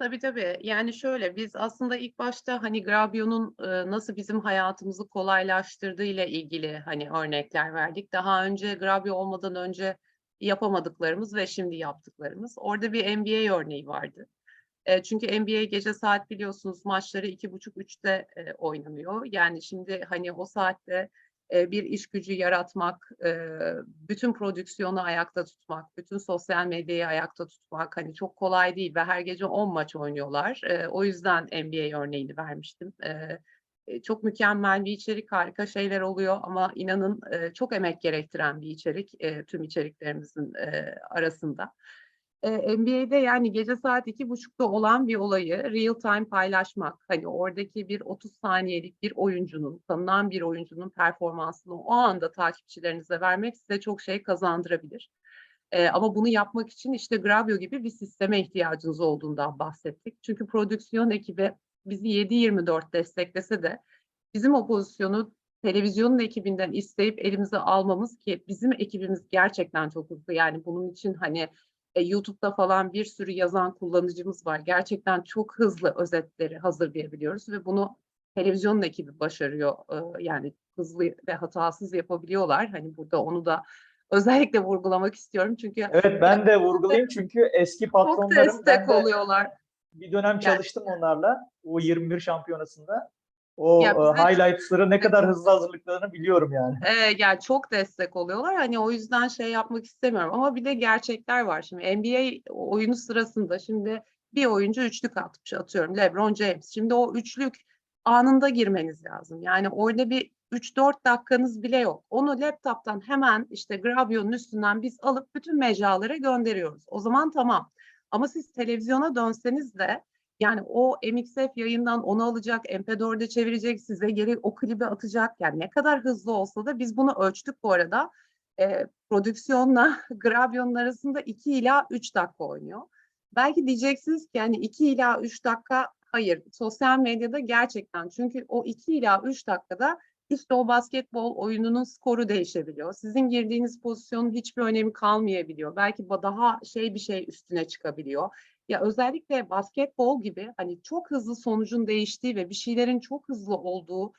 Tabii tabii. Yani şöyle, biz aslında ilk başta hani Grabyo'nun nasıl bizim hayatımızı kolaylaştırdığı ile ilgili hani örnekler verdik. Daha önce Grabyo olmadan önce yapamadıklarımız ve şimdi yaptıklarımız. Orada bir NBA örneği vardı. Çünkü NBA gece saat biliyorsunuz maçları 2.30-3'te oynanıyor. Yani şimdi hani o saatte bir iş gücü yaratmak, bütün prodüksiyonu ayakta tutmak, bütün sosyal medyayı ayakta tutmak hani çok kolay değil ve her gece 10 maç oynuyorlar. O yüzden NBA örneğini vermiştim. Çok mükemmel bir içerik, harika şeyler oluyor ama inanın çok emek gerektiren bir içerik tüm içeriklerimizin arasında. NBA'de yani gece saat 2.30'da olan bir olayı real time paylaşmak, hani oradaki bir 30 saniyelik bir oyuncunun, tanınan bir oyuncunun performansını o anda takipçilerinize vermek size çok şey kazandırabilir. Ama bunu yapmak için işte Grabyo gibi bir sisteme ihtiyacınız olduğundan bahsettik. Çünkü prodüksiyon ekibi bizi 7/24 desteklese de bizim o pozisyonu televizyonun ekibinden isteyip elimize almamız, ki bizim ekibimiz gerçekten çok hızlı. Yani bunun için hani YouTube'da falan bir sürü yazan kullanıcımız var. Gerçekten çok hızlı özetleri hazırlayabiliyoruz ve bunu televizyonun ekibi başarıyor. Yani hızlı ve hatasız yapabiliyorlar. Hani burada onu da özellikle vurgulamak istiyorum. Çünkü Evet, ben de vurgulayayım çünkü eski çok patronlarım, ben destek de oluyorlar. bir dönem Yani çalıştım onlarla. O 21 şampiyonasında. O ya bize highlights'ları ne kadar hızlı hazırlıklarını biliyorum yani. Yani çok destek oluyorlar. Hani o yüzden şey yapmak istemiyorum. Ama bir de gerçekler var. Şimdi NBA oyunu sırasında şimdi bir oyuncu üçlük atmış, atıyorum LeBron James. Şimdi o üçlük anında girmeniz lazım. Yani orada bir 3-4 dakikanız bile yok. Onu laptop'tan hemen işte Grabyo'nun üstünden biz alıp bütün mecralara gönderiyoruz. O zaman tamam. Ama siz televizyona dönseniz de yani o MXF yayından onu alacak, MP4'e çevirecek, size geri o klibi atacak. Yani ne kadar hızlı olsa da biz bunu ölçtük bu arada. Prodüksiyonla Grabyo'nun arasında 2 ila 3 dakika oynuyor. Belki diyeceksiniz ki yani 2 ila 3 dakika, hayır. Sosyal medyada gerçekten, çünkü o 2 ila 3 dakikada işte o basketbol oyununun skoru değişebiliyor. Sizin girdiğiniz pozisyonun hiçbir önemi kalmayabiliyor. Belki daha bir şey üstüne çıkabiliyor. Ya özellikle basketbol gibi hani çok hızlı sonucun değiştiği ve bir şeylerin çok hızlı olduğu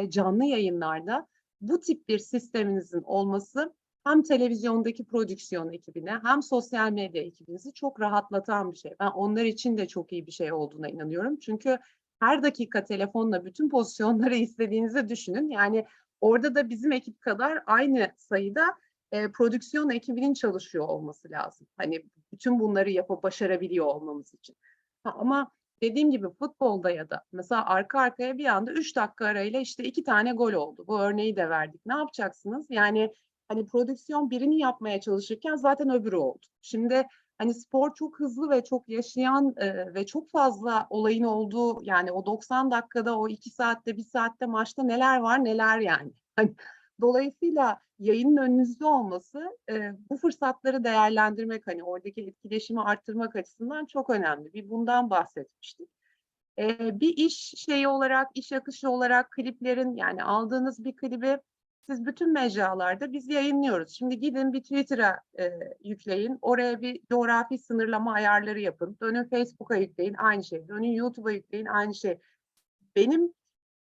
canlı yayınlarda bu tip bir sisteminizin olması hem televizyondaki prodüksiyon ekibine hem sosyal medya ekibinizi çok rahatlatan bir şey. Ben onlar için de çok iyi bir şey olduğuna inanıyorum. Çünkü her dakika telefonla bütün pozisyonları istediğinizi düşünün. Yani orada da bizim ekip kadar aynı sayıda prodüksiyon ekibinin çalışıyor olması lazım. Hani bütün bunları yapıp başarabiliyor olmamız için. Ama dediğim gibi futbolda ya da mesela arka arkaya bir anda 3 dakika arayla işte 2 tane gol oldu. Bu örneği de verdik. Ne yapacaksınız? Yani hani prodüksiyon birini yapmaya çalışırken zaten öbürü oldu. Şimdi hani spor çok hızlı ve çok yaşayan ve çok fazla olayın olduğu, yani o 90 dakikada, o 2 saatte, 1 saatte maçta neler var neler yani. Hani dolayısıyla yayının önünüzde olması bu fırsatları değerlendirmek, hani oradaki etkileşimi arttırmak açısından çok önemli. Bir bundan bahsetmiştik. Bir iş şeyi olarak, iş akışı olarak kliplerin, yani aldığınız bir klibi siz bütün mecralarda biz yayınlıyoruz. Şimdi gidin bir Twitter'a yükleyin, oraya bir coğrafi sınırlama ayarları yapın. Dönün Facebook'a yükleyin, aynı şey. Dönün YouTube'a yükleyin, aynı şey. Benim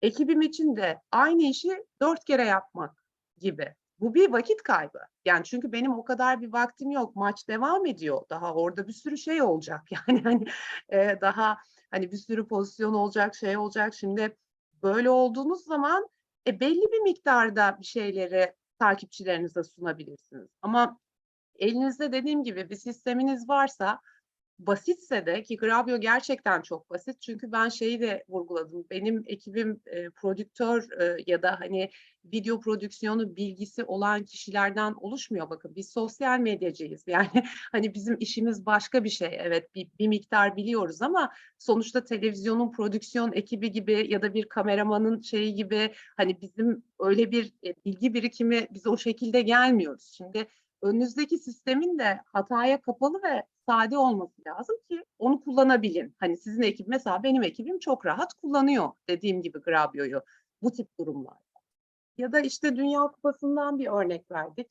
ekibim için de aynı işi 4 kere yapmak gibi. Bu bir vakit kaybı. Yani çünkü benim o kadar bir vaktim yok. Maç devam ediyor. Daha orada bir sürü şey olacak. Yani hani daha hani bir sürü pozisyon olacak, şey olacak. Şimdi böyle olduğunuz zaman belli bir miktarda bir şeyleri takipçilerinize sunabilirsiniz. Ama elinizde dediğim gibi bir sisteminiz varsa, basitse de, ki Grabyo gerçekten çok basit. Çünkü ben şeyi de vurguladım. Benim ekibim prodüktör ya da hani video prodüksiyonu bilgisi olan kişilerden oluşmuyor. Bakın biz sosyal medyacıyız. Yani hani bizim işimiz başka bir şey. Evet, bir miktar biliyoruz ama sonuçta televizyonun prodüksiyon ekibi gibi ya da bir kameramanın şeyi gibi hani bizim öyle bir bilgi birikimi, biz o şekilde gelmiyoruz. Şimdi önünüzdeki sistemin de hataya kapalı ve sade olması lazım ki onu kullanabilin. Hani sizin ekip, mesela benim ekibim çok rahat kullanıyor dediğim gibi Grabyo'yu bu tip durumlar. Ya da işte Dünya Kupası'ndan bir örnek verdik.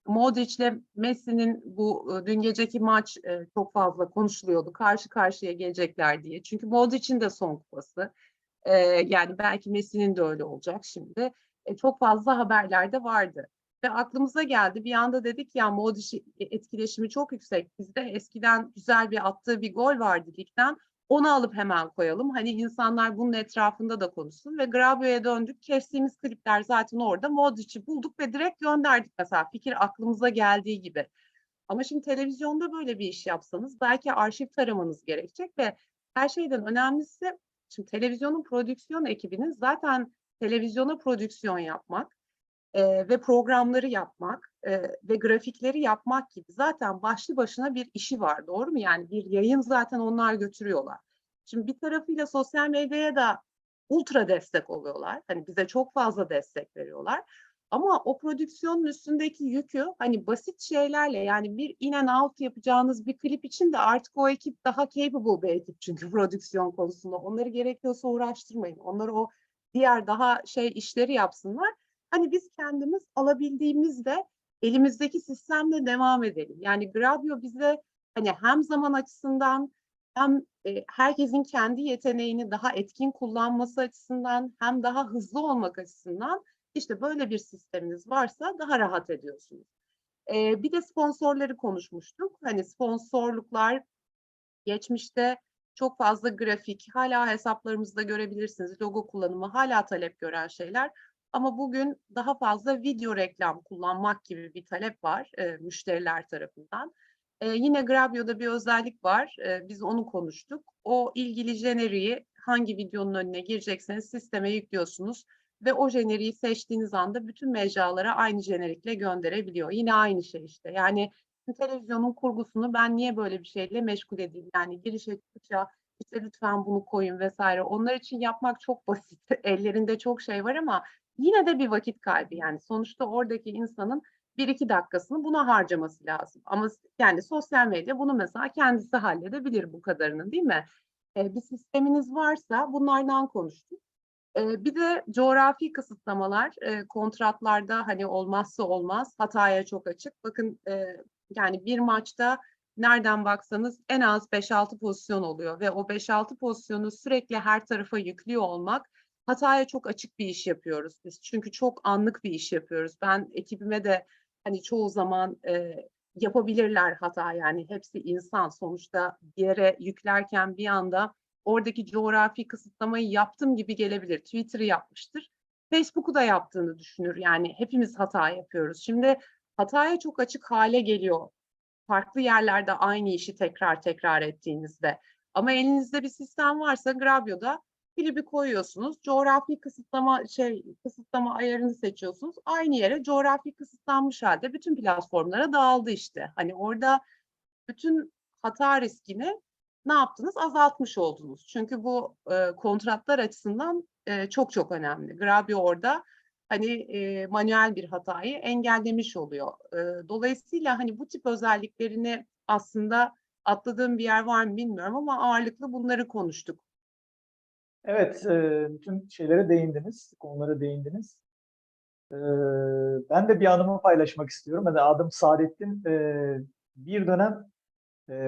Modric'le Messi'nin bu dün geceki maç çok fazla konuşuluyordu. Karşı karşıya gelecekler diye. Çünkü Modric'in de son kupası. Yani belki Messi'nin de öyle olacak şimdi. Çok fazla haberlerde vardı. Ve aklımıza geldi. Bir anda dedik ya Modric etkileşimi çok yüksek. Bizde eskiden güzel bir attığı bir gol vardı ligden. Onu alıp hemen koyalım. Hani insanlar bunun etrafında da konuşsun ve Grabyo'ya döndük. Kestiğimiz klipler zaten orada. Modric'i bulduk ve direkt gönderdik mesela. Fikir aklımıza geldiği gibi. Ama şimdi televizyonda böyle bir iş yapsanız belki arşiv taramanız gerekecek ve her şeyden önemlisi şimdi televizyonun prodüksiyon ekibinin zaten televizyona prodüksiyon yapmak ve programları yapmak ve grafikleri yapmak gibi zaten başlı başına bir işi var, doğru mu? Yani bir yayın zaten onlar götürüyorlar. Şimdi bir tarafıyla sosyal medyaya da ultra destek oluyorlar. Hani bize çok fazla destek veriyorlar. Ama o prodüksiyonun üstündeki yükü hani basit şeylerle yani bir in and out yapacağınız bir klip için de artık o ekip daha capable bir ekip çünkü prodüksiyon konusunda. Onları gerekiyorsa uğraştırmayın. Onlar o diğer daha işleri yapsınlar. Hani biz kendimiz alabildiğimizde elimizdeki sistemle devam edelim. Yani Grabyo bize hani hem zaman açısından hem herkesin kendi yeteneğini daha etkin kullanması açısından hem daha hızlı olmak açısından işte böyle bir sisteminiz varsa daha rahat ediyorsunuz. Bir de sponsorları konuşmuştuk. Hani sponsorluklar geçmişte çok fazla grafik, hala hesaplarımızda görebilirsiniz. Logo kullanımı hala talep gören şeyler. Ama bugün daha fazla video reklam kullanmak gibi bir talep var müşteriler tarafından. Yine Grabyo'da bir özellik var. Biz onu konuştuk. O ilgili jeneriği hangi videonun önüne girecekseniz sisteme yüklüyorsunuz ve o jeneriği seçtiğiniz anda bütün mecralara aynı jenerikle gönderebiliyor. Yine aynı şey işte. Yani televizyonun kurgusunu ben niye böyle bir şeyle meşgul edeyim? Yani girişe çıkışa işte lütfen bunu koyun vesaire. Onlar için yapmak çok basit. Ellerinde çok şey var ama yine de bir vakit kaybı yani. Sonuçta oradaki insanın 1-2 dakikasını buna harcaması lazım. Ama yani sosyal medya bunu mesela kendisi halledebilir bu kadarını değil mi? Bir sisteminiz varsa bunlardan konuştuk. Bir de coğrafi kısıtlamalar kontratlarda hani olmazsa olmaz hataya çok açık. Bakın yani bir maçta nereden baksanız en az 5-6 pozisyon oluyor ve o 5-6 pozisyonu sürekli her tarafa yüklüyor olmak hataya çok açık bir iş yapıyoruz biz. Çünkü çok anlık bir iş yapıyoruz. Ben ekibime de hani çoğu zaman yapabilirler hata yani hepsi insan sonuçta bir yere yüklerken bir anda oradaki coğrafi kısıtlamayı yaptım gibi gelebilir. Twitter'ı yapmıştır. Facebook'u da yaptığını düşünür. Yani hepimiz hata yapıyoruz. Şimdi hataya çok açık hale geliyor. Farklı yerlerde aynı işi tekrar tekrar ettiğinizde. Ama elinizde bir sistem varsa Grabyo'da klibi koyuyorsunuz. Coğrafi kısıtlama ayarını seçiyorsunuz. Aynı yere coğrafi kısıtlanmış halde bütün platformlara dağıldı işte. Hani orada bütün hata riskini ne yaptınız? Azaltmış oldunuz. Çünkü bu kontratlar açısından çok çok önemli. Grabyo orada hani manuel bir hatayı engellemiş oluyor. Dolayısıyla hani bu tip özelliklerini aslında atladığım bir yer var mı bilmiyorum ama ağırlıklı bunları konuştuk. Evet, bütün şeylere değindiniz, konulara değindiniz. Ben de bir anımı paylaşmak istiyorum. Yani adım Saadettin. Bir dönem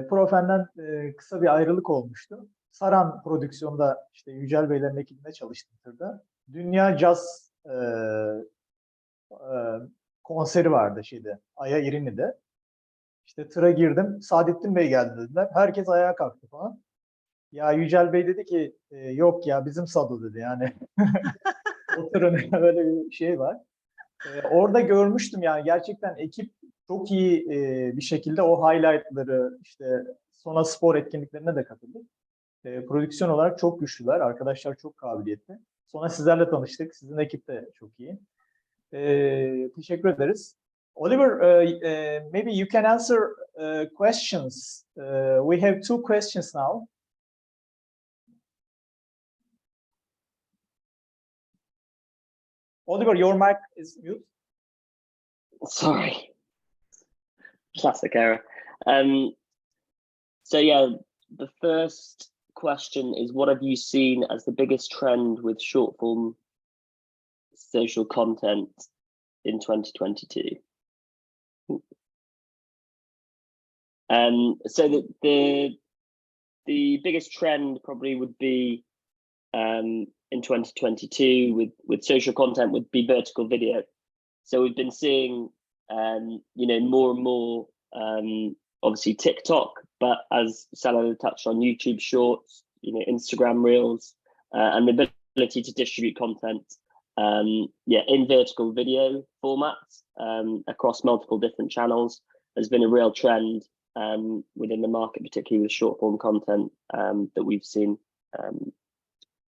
Profen'den kısa bir ayrılık olmuştu. Saran prodüksiyonda işte Yücel Beylerin ekibinde çalıştım tırda. Dünya Caz konseri vardı Aya İrini'de. İşte tıra girdim. Saadettin Bey geldi dediler. Herkes ayağa kalktı falan. Ya Yücel Bey dedi ki yok ya bizim Sado dedi yani. Oturun böyle bir şey var. Orada görmüştüm yani gerçekten ekip çok iyi bir şekilde o highlightları işte sonra spor etkinliklerine de katıldı. Prodüksiyon olarak çok güçlüler. Arkadaşlar çok kabiliyetli. Sonra sizlerle tanıştık. Sizin ekip de çok iyi. Teşekkür ederiz. Oliver, maybe you can answer questions. We have 2 questions now. Oliver, your mic is mute. Sorry. Classic error. So yeah, the first question is, what have you seen as the biggest trend with short form social content in 2022? So the biggest trend probably would be in 2022 with social content would be vertical video. So we've been seeing more and more obviously TikTok, but as Salah touched on, YouTube Shorts, Instagram Reels, and the ability to distribute content in vertical video formats across multiple different channels has been a real trend within the market, particularly with short form content that we've seen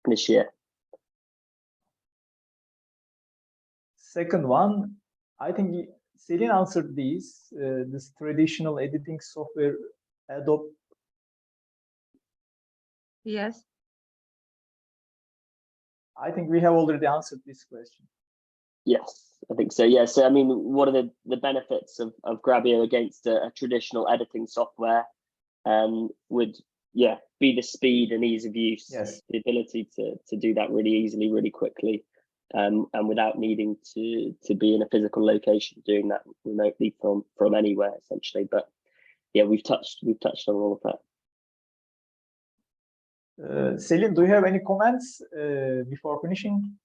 this year. Second one, I think Selin answered these. This traditional editing software, Adobe. Yes. I think we have already answered this question. Yes, I think so. Yeah. So I mean, what are the benefits of Grabyo against a traditional editing software? Would be the speed and ease of use. Yes. The ability to do that really easily, really quickly, and without needing to be in a physical location, doing that remotely from anywhere essentially. But yeah, we've touched on all of that. Selin, do you have any comments before finishing?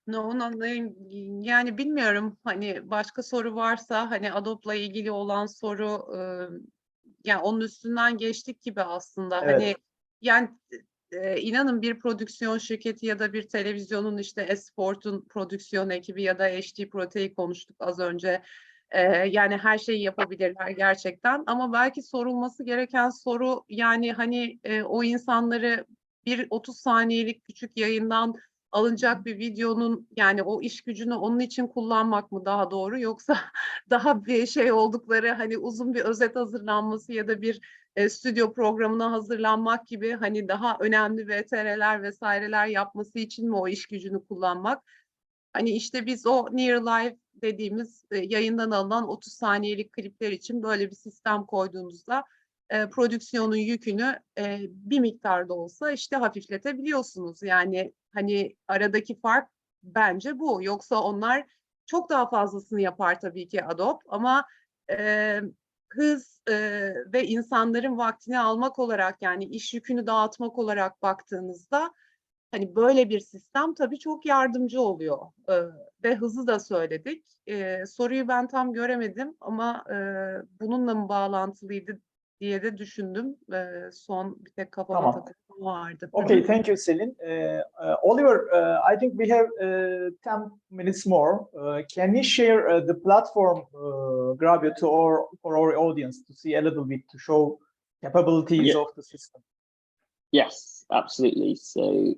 No, yani bilmiyorum, hani başka soru varsa, hani Adobe'la ilgili olan soru, yani onun üstünden geçtik gibi aslında. Evet. Hani yani inanın bir prodüksiyon şirketi ya da bir televizyonun işte Esport'un prodüksiyon ekibi ya da HD Pro'yu konuştuk az önce. Yani her şeyi yapabilirler gerçekten, ama belki sorulması gereken soru, yani hani o insanları bir 30 saniyelik küçük yayından alınacak bir videonun, yani o iş gücünü onun için kullanmak mı daha doğru, yoksa daha bir şey oldukları, hani uzun bir özet hazırlanması ya da bir stüdyo programına hazırlanmak gibi hani daha önemli VTR'ler vesaireler yapması için mi o iş gücünü kullanmak? Hani işte biz o near live dediğimiz yayından alınan 30 saniyelik klipler için böyle bir sistem koyduğunuzda prodüksiyonun yükünü bir miktarda olsa işte hafifletebiliyorsunuz. Yani hani aradaki fark bence bu. Yoksa onlar çok daha fazlasını yapar tabii ki Adobe, ama hız ve insanların vaktini almak olarak, yani iş yükünü dağıtmak olarak baktığınızda hani böyle bir sistem tabii çok yardımcı oluyor. Ve hızı da söyledik. Soruyu ben tam göremedim ama bununla mı bağlantılıydı diye de düşündüm. Son bir tek kafama Tamam. takılan vardı. Okay, thank you, Selin. Oliver, I think we have 10 minutes more. Can you share the platform Grabyo for our audience to see a little bit, to show capabilities of the system? Yes, absolutely. So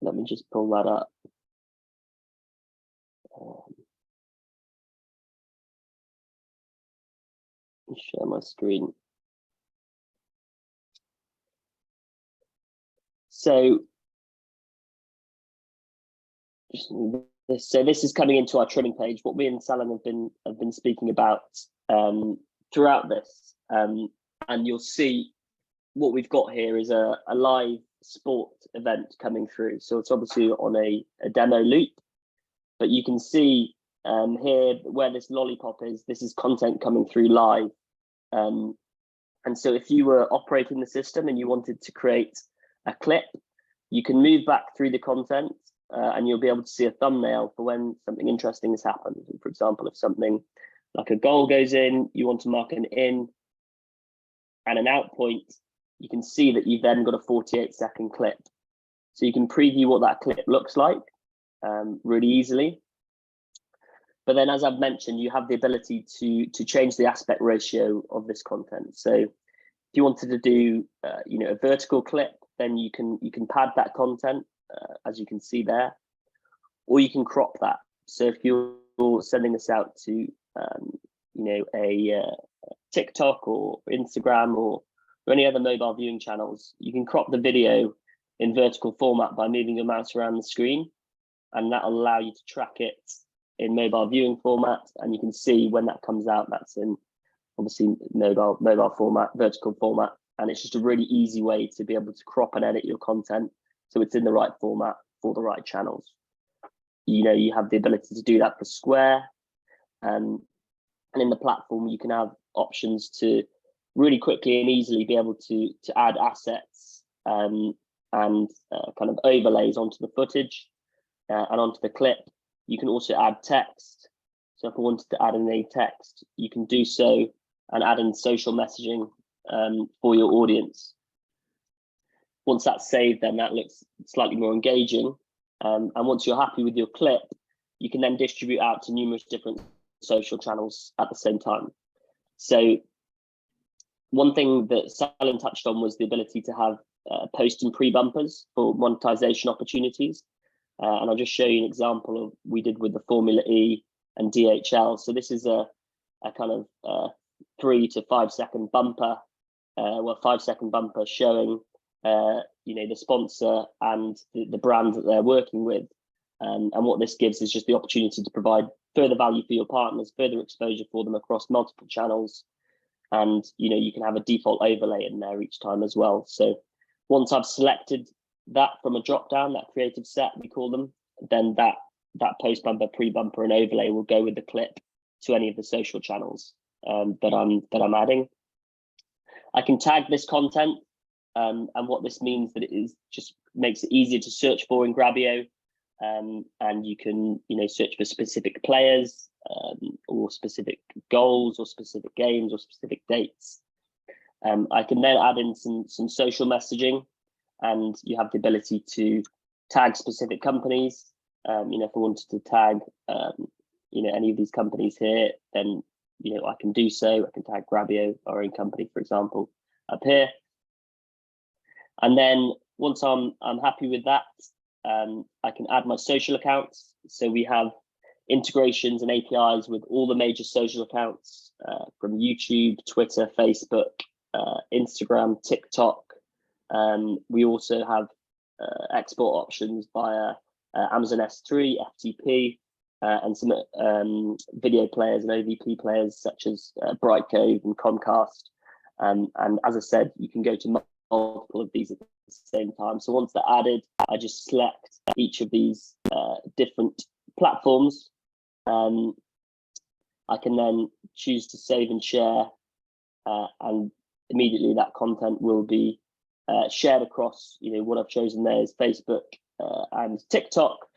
let me just pull that up. Share my screen. So this is coming into our trimming page. What me and Salam have been speaking about throughout this, and you'll see what we've got here is a live sport event coming through. So it's obviously on a demo loop, but you can see here where this lollipop is. This is content coming through live, and so if you were operating the system and you wanted to create a clip, you can move back through the content and you'll be able to see a thumbnail for when something interesting has happened. For example, if something like a goal goes in, you want to mark an in and an out point, you can see that you've then got a 48-second clip. So you can preview what that clip looks like really easily. But then, as I've mentioned, you have the ability to change the aspect ratio of this content. So if you wanted to do a vertical clip, then you can pad that content as you can see there, or you can crop that. So if you're sending this out to a TikTok or Instagram or any other mobile viewing channels, you can crop the video in vertical format by moving your mouse around the screen, and that will allow you to track it in mobile viewing format, and you can see when that comes out. That's in obviously mobile format, vertical format, and it's just a really easy way to be able to crop and edit your content so it's in the right format for the right channels. You have the ability to do that for square, And in the platform, you can have options to really quickly and easily be able to add assets and kind of overlays onto the footage and onto the clip. You can also add text. So if I wanted to add in any text, you can do so and add in social messaging for your audience. Once that's saved, then that looks slightly more engaging. And once you're happy with your clip, you can then distribute out to numerous different social channels at the same time. So one thing that Selin touched on was the ability to have post and pre-bumpers for monetization opportunities. And I'll just show you an example of we did with the Formula E and DHL. So this is a kind of 3 to 5 second bumper, 5 second bumper showing the sponsor and the brand that they're working with. And what this gives is just the opportunity to provide further value for your partners, further exposure for them across multiple channels. And you can have a default overlay in there each time as well. So once I've selected that from a drop down, that creative set we call them, then that post bumper, pre bumper, and overlay will go with the clip to any of the social channels that I'm adding. I can tag this content, and what this means that it is just makes it easier to search for in Grabyo. And you can search for specific players or specific goals or specific games or specific dates. I can then add in some social messaging, and you have the ability to tag specific companies. If I wanted to tag any of these companies here, then I can do so. I can tag Grabyo, our own company, for example, up here. And then once I'm happy with that, I can add my social accounts. So we have integrations and APIs with all the major social accounts from YouTube, Twitter, Facebook, Instagram, TikTok. We also have export options via Amazon S3, FTP, and some video players and OVP players such as Brightcove and Comcast. And as I said, you can go to multiple of these at the same time. So once they're added, I just select each of these different platforms. I can then choose to save and share, and immediately that content will be shared across what I've chosen there is Facebook and TikTok,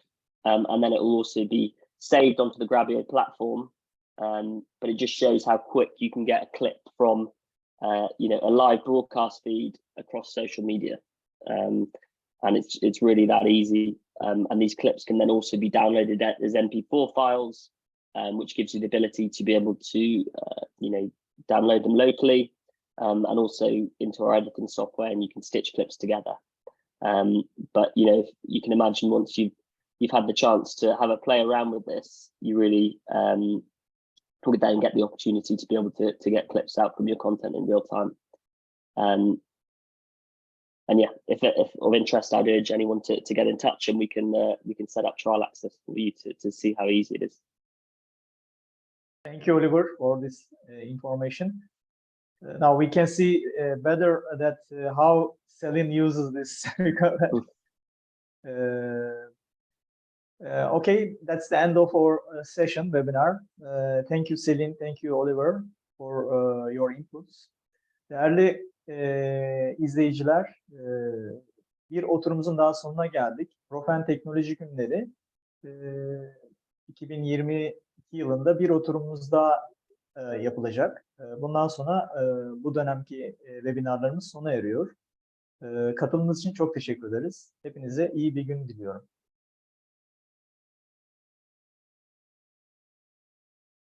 and then it will also be saved onto the Grabyo platform. But it just shows how quick you can get a clip from a live broadcast feed across social media, and it's really that easy. And these clips can then also be downloaded as MP4 files, which gives you the ability to be able to download them locally, and also into our editing software, and you can stitch clips together. But you can imagine once you've had the chance to have a play around with this, you really would then get the opportunity to be able to get clips out from your content in real time. And yeah, if of interest, I'd urge anyone to get in touch, and we can set up trial access for you to see how easy it is. Thank you, Oliver, for this information. Now we can see better that how Selin uses this. Okay, that's the end of our session webinar. Thank you, Selin. Thank you, Oliver, for your inputs. Değerli izleyiciler, bir oturumumuzun daha sonuna geldik. Profen Teknoloji Günleri 2022 yılında bir oturumumuz daha yapılacak. Bundan sonra bu dönemki webinarlarımız sona eriyor. Katılımınız için çok teşekkür ederiz. Hepinize iyi bir gün diliyorum.